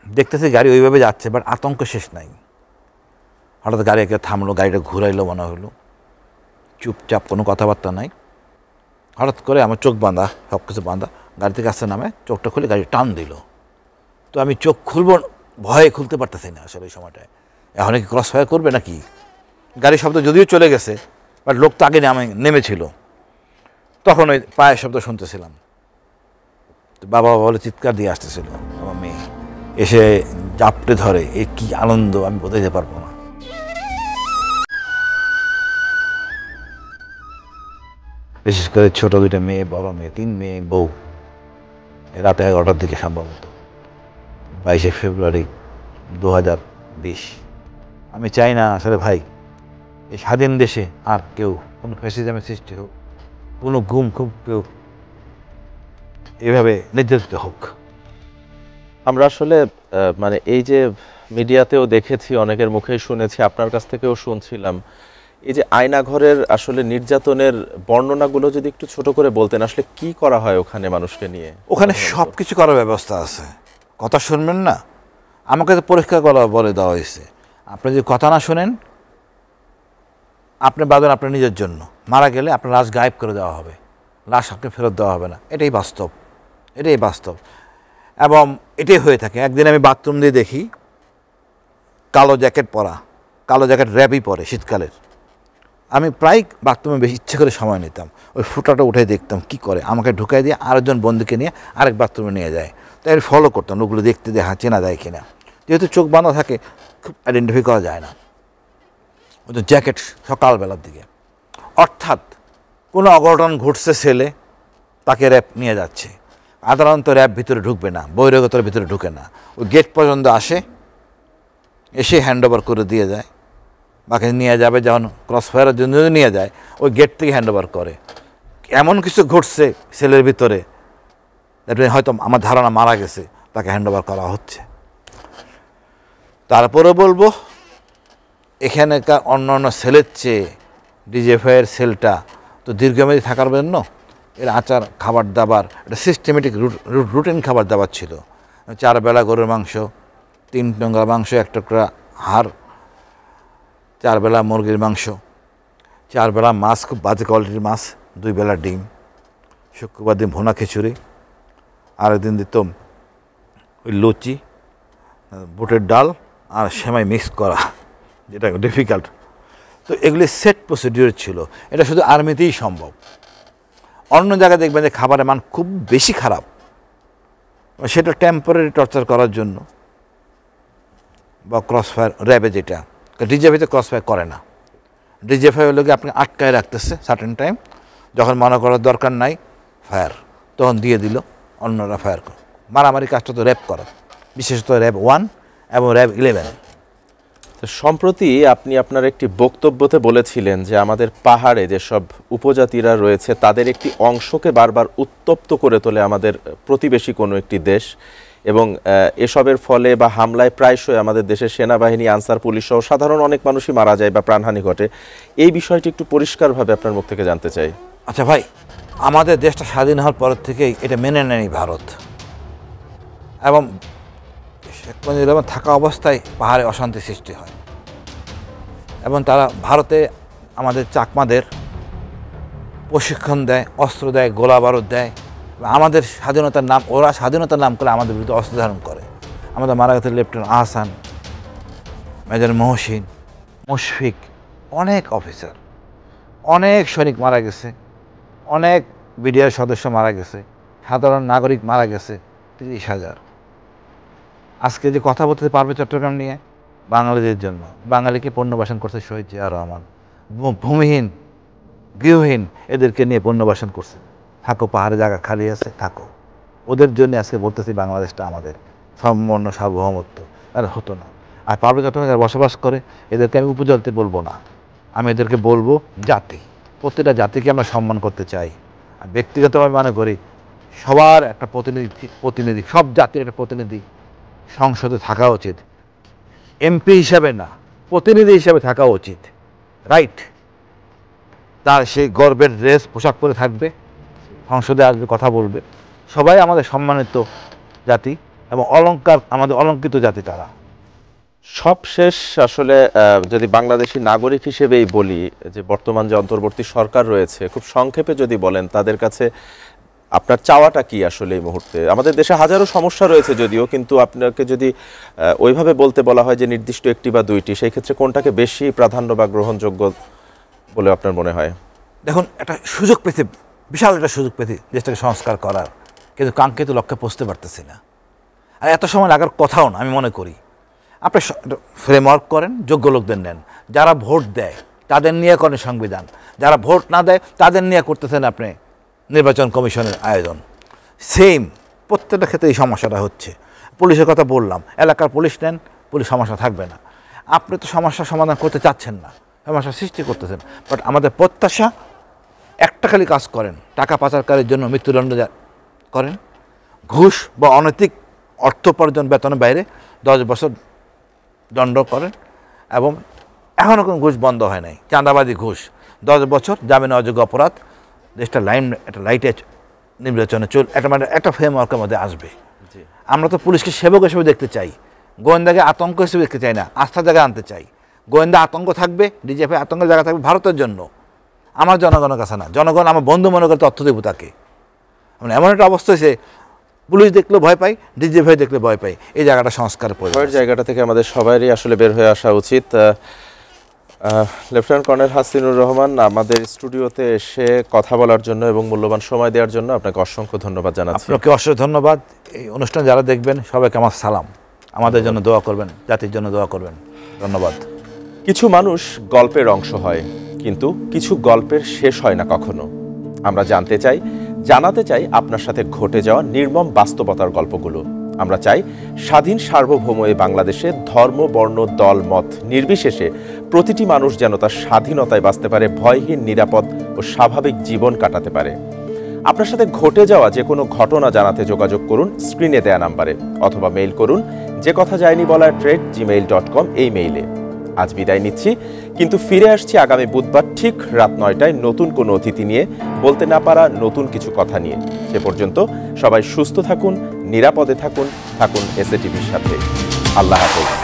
দেখতেছি গাড়ি ওইভাবে যাচ্ছে, বাট আতঙ্ক শেষ নাই। হঠাৎ গাড়ি একে থামলো, গাড়িটা ঘুরাইলো, মনে হলো চুপচাপ, কোনো কথাবার্তা নাই। হঠাৎ করে আমার চোখ বাঁধা, সব কিছু বাঁধা, গাড়ি থেকে আসতে নামে চোখটা খুলে গাড়ি টান দিল। তো আমি চোখ খুলবো, ভয়ে খুলতে পারতেছি না আসলে ওই সময়টায়। এখন কি ক্রস ফায়ার করবে নাকি? গাড়ির শব্দ যদিও চলে গেছে, বাট লোক তো আগে নেমেছিল। তখন ওই পায়ের শব্দ শুনতেছিলাম, তো বাবা বলে চিৎকার দিয়ে আসতেছিল। আমার মেয়ে এসে জাপটে ধরে, এ কি আনন্দ আমি বোঝাতে পারবো না। বিশেষ করে ছোট 2টা মেয়ে, বড় মেয়ে, 3 মেয়ে, বউ। রাতে 11টার দিকে সম্ভবত, 22শে ফেব্রুয়ারি 2020। আমি চাই না আসলে ভাই, এই স্বাধীন দেশে আর কেউ কোনো ফ্যাসিজমের সৃষ্টি হোক, কোনো গুম খুব কেউ এভাবে নির্যাতিত হোক। আমরা আসলে মানে এই যে মিডিয়াতেও দেখেছি, অনেকের মুখেই শুনেছি, আপনার কাছ থেকেও শুনছিলাম, এই যে আয়নাঘরের আসলে নির্যাতনের বর্ণনাগুলো যদি একটু ছোট করে বলতেন, আসলে কি করা হয় ওখানে মানুষকে নিয়ে? ওখানে সব কিছু করার ব্যবস্থা আছে, কথা শুনবেন না, আমাকে তো পরিষ্কার করা বলে দেওয়া হয়েছে, আপনি যদি কথা না শোনেন আপনি বাঁধেন আপনার নিজের জন্য, মারা গেলে আপনার লাশ গায়েব করে দেওয়া হবে, লাশ আপনি ফেরত দেওয়া হবে না। এটাই বাস্তব, এটাই বাস্তব, এবং এটাই হয়ে থাকে। একদিন আমি বাথরুম দিয়ে দেখি কালো জ্যাকেট পরা, কালো জ্যাকেট র্যাবই পরে শীতকালের। আমি প্রায় বাথরুমে বেশি ইচ্ছে করে সময় নিতাম, ওই ফুটাটা উঠে দেখতাম কি করে, আমাকে ঢুকাই দিয়ে আরেকজন বন্ধুকে নিয়ে আরেক বাথরুমে নিয়ে যায়। তাই আমি ফলো করতাম, ওগুলো দেখতে দেখা চেনা যায় কিনা। যেহেতু চোখ বাঁধা থাকে, খুব আইডেন্টিফাই করা যায় না। ওই তো জ্যাকেট সকালবেলার দিকে, অর্থাৎ কোনো অঘটন ঘটছে, ছেলে তাকে র্যাব নিয়ে যাচ্ছে। সাধারণত র্যাব ভিতরে ঢুকবে না, বহিরাগতর ভিতরে ঢুকে না, ওই গেট পর্যন্ত আসে, এসে হ্যান্ড ওভার করে দিয়ে যায়। বাকি নিয়ে যাবে যখন ক্রস ফায়ারের জন্য নিয়ে যায়, ওই গেট থেকে হ্যান্ড ওভার করে। এমন কিছু ঘটছে ছেলের ভিতরে, হয়তো আমার ধারণা মারা গেছে, তাকে হ্যান্ড ওভার করা হচ্ছে। তারপরে বলবো, এখানকার অন্য অন্য সেলের চেয়ে ডিজিএফআইয়ের সেলটা তো দীর্ঘমেয়াদী থাকার জন্য এর আচার, খাবার দাবার, এটা সিস্টেমেটিক রুটিন খাবার দাবার ছিল। 4 বেলা গরুর মাংস, 3 টুকরা মাংস, 1 টুকরা হাড়, 4 বেলা মুরগির মাংস, 4 বেলা মাছ, খুব বাজে কোয়ালিটির মাছ, 2 বেলা ডিম, শুক্রবার দিন ভুনা খিচুড়ি, আরেকদিন দিত ওই লুচি, বুটের ডাল আর সেমাই মিক্স করা, যেটা ডিফিকাল্ট। তো এগুলি সেট প্রসিডিওর ছিল, এটা শুধু আর্মিতেই সম্ভব। অন্য জায়গায় দেখবেন যে খাবারের মান খুব বেশি খারাপ, সেটা টেম্পোরারি টর্চার করার জন্য, বা ক্রস ফায়ার র্যাবে, যেটা ডিজিএফআইতে ক্রস ফায়ার করে না। ডিজিএফআই হলো আপনি আটকায় রাখতেছে সার্টেন টাইম, যখন মনে করার দরকার নাই ফায়ার, তখন দিয়ে দিল, অন্যরা ফায়ার করে। মারামারি কাজটা তো র্যাব করা, বিশেষত র্যাব 1 এবং র্যাব 11। সম্প্রতি আপনি আপনার একটি বক্তব্যতে বলেছিলেন যে আমাদের পাহাড়ে যেসব উপজাতিরা রয়েছে তাদের একটি অংশকে বারবার উত্তপ্ত করে তোলে আমাদের প্রতিবেশী কোনো একটি দেশ, এবং এসবের ফলে বা হামলায় প্রায়শই আমাদের দেশের সেনাবাহিনী, আনসার পুলিশ সহ সাধারণ অনেক মানুষই মারা যায় বা প্রাণহানি ঘটে। এই বিষয়টি একটু পরিষ্কারভাবে আপনার মুখ থেকে জানতে চাই। আচ্ছা ভাই, আমাদের দেশটা স্বাধীন হওয়ার পর থেকেই এটা মেনে নেয়নি ভারত, এবং শেখ মুজিবুর রহমান থাকা অবস্থায় পাহাড়ে অশান্তি সৃষ্টি হয়, এবং তারা ভারতে আমাদের চাকমাদের প্রশিক্ষণ দেয়, অস্ত্র দেয়, গোলা বারুদ দেয়। আমাদের স্বাধীনতার নাম, ওরা স্বাধীনতার নাম করে আমাদের বিরুদ্ধে অস্ত্র ধারণ করে। আমাদের মারা গেছে লেফটেন্যান্ট আহসান, মেজর মহসিন, মুশফিক, অনেক অফিসার, অনেক সৈনিক মারা গেছে, অনেক বিডিআর সদস্য মারা গেছে, সাধারণ নাগরিক মারা গেছে 30,000। আজকে যে কথা বলতে পারবে চট্টগ্রাম নিয়ে, বাঙালিদের জন্য, বাঙালিকে পুনর্বাসন করছে শহীদ জিয়া রহমান। ভূমিহীন, গৃহহীন এদেরকে নিয়ে পুনর্বাসন করছে। থাকো, পাহাড়ে জায়গা খালি আছে, থাকো। ওদের জন্য আজকে বলতেছি বাংলাদেশটা আমাদের, সম্পূর্ণ সার্বভৌমত্ব। আর হতো না। আর পার্বত্য চট্টগ্রামে বসবাস করে এদেরকে আমি উপজাতি বলবো না, আমি এদেরকে বলবো জাতি। প্রত্যেকটা জাতিকে আমরা সম্মান করতে চাই। আর ব্যক্তিগতভাবে মনে করি সবার একটা প্রতিনিধি, সব জাতির একটা প্রতিনিধি সংসদে থাকা উচিত। এমপি হিসাবে না, প্রতিনিধি হিসাবে থাকা উচিত। রাইট, তার সেই গর্বের ড্রেস পোশাক পরে থাকবে, সংসদে আসবে, কথা বলবে। সবাই আমাদের সম্মানিত জাতি এবং আমাদের অলঙ্কৃত জাতি তারা। সবশেষ আসলে যদি বাংলাদেশি নাগরিক হিসেবেই বলি, যে বর্তমান যে অন্তর্বর্তী সরকার রয়েছে, খুব সংক্ষেপে যদি বলেন তাদের কাছে আপনার চাওয়াটা কি আসলে এই মুহূর্তে? আমাদের দেশে হাজারো সমস্যা রয়েছে যদিও, কিন্তু আপনাকে যদি ওইভাবে বলতে বলা হয় যে নির্দিষ্ট একটি বা দুইটি, সেই ক্ষেত্রে কোনটাকে বেশি প্রাধান্য বা গ্রহণযোগ্য বলে আপনার মনে হয়? দেখুন, একটা সুযোগ পেতে, বিশাল একটা সুযোগ পেতে দেশটাকে সংস্কার করার, কিন্তু কাঙ্ক্ষিত লক্ষ্যে পৌঁছতে পারতেছি না। আর এত সময় লাগার কথাও না, আমি মনে করি। আপনি ফ্রেমওয়ার্ক করেন, যোগ্য লোকদের নেন, যারা ভোট দেয় তাদের নিয়ে করেন সংবিধান, যারা ভোট না দেয় তাদের নিয়ে করতেছেন আপনি নির্বাচন কমিশনের আয়োজন। সেম প্রত্যেকটা ক্ষেত্রে এই সমস্যাটা হচ্ছে। পুলিশের কথা বললাম, এলাকার পুলিশ নেন, পুলিশ সমস্যা থাকবে না। আপনি তো সমস্যার সমাধান করতে চাচ্ছেন না, সমস্যা সৃষ্টি করতেছেন। বাট আমাদের প্রত্যাশা, একটা খালি কাজ করেন, টাকা পাচারকারীর জন্য মৃত্যুদণ্ড করেন, ঘুষ বা অনৈতিক অর্থ উপার্জন বেতনের বাইরে 10 বছর দণ্ড করেন, এবং এখনও কোনো ঘুষ বন্ধ হয় নাই, চাঁদাবাজি ঘুষ 10 বছর, জামিনে অযোগ্য অপরাধ। দেশটা একটা লাইটে নির্বাচনে একটা ফ্রেমওয়ার্কের মধ্যে আসবে। আমরা তো পুলিশকে সেবক হিসেবে দেখতে চাই, গোয়েন্দাকে আতঙ্ক হিসেবে দেখতে চাই না, আস্থার জায়গায় আনতে চাই। গোয়েন্দা আতঙ্ক থাকবে, ডিজিএফআই আতঙ্কের জায়গা থাকবে ভারতের জন্য, আমার জনগণের কাছে না। জনগণ আমার বন্ধু মনে করে তথ্য দেবো তাকে। মানে এমন একটা অবস্থা হয়েছে, পুলিশ দেখলে ভয় পাই, ডিজিএফআই দেখলে ভয় পাই। এই জায়গাটা সংস্কারের প্রয়োজন। জায়গাটা থেকে আমাদের সবারই আসলে বের হয়ে আসা উচিত। লেফটেন্যান্ট কর্নেল হাসিনুর রহমান, আমাদের স্টুডিওতে এসে কথা বলার জন্য এবং মূল্যবান সময় দেওয়ার জন্য আপনাকে অসংখ্য ধন্যবাদ জানাচ্ছি। আপনাকে অসংখ্য ধন্যবাদ। এই অনুষ্ঠান যারা দেখবেন সবাইকে আমার সালাম, আমাদের জন্য দোয়া করবেন, জাতির জন্য দোয়া করবেন। ধন্যবাদ। কিছু মানুষ গল্পের অংশ হয়, কিন্তু কিছু গল্পের শেষ হয় না কখনো। আমরা জানাতে চাই আপনার সাথে ঘটে যাওয়া নির্মম বাস্তবতার গল্পগুলো। আমরা চাই স্বাধীন সার্বভৌম এই বাংলাদেশে ধর্ম, বর্ণ, দল, মত নির্বিশেষে প্রতিটি মানুষ যেন তার স্বাধীনতায় বাঁচতে পারে, ভয়হীন, নিরাপদ ও স্বাভাবিক জীবন কাটাতে পারে। আপনার সাথে ঘটে যাওয়া যে কোনো ঘটনা জানাতে যোগাযোগ করুন স্ক্রিনে দেয়া নাম্বারে, অথবা মেইল করুন যে কথা যায়নি বলা @gmail.com এই মেইলে। আজ বিদায় নিচ্ছি, কিন্তু ফিরে আসছি আগামী বুধবার ঠিক রাত 9টায় নতুন কোনো অতিথি নিয়ে, বলতে না পারা নতুন কিছু কথা নিয়ে। সে পর্যন্ত সবাই সুস্থ থাকুন, নিরাপদে থাকুন, এসএটিভির সাথে। আল্লাহ হাফেজ।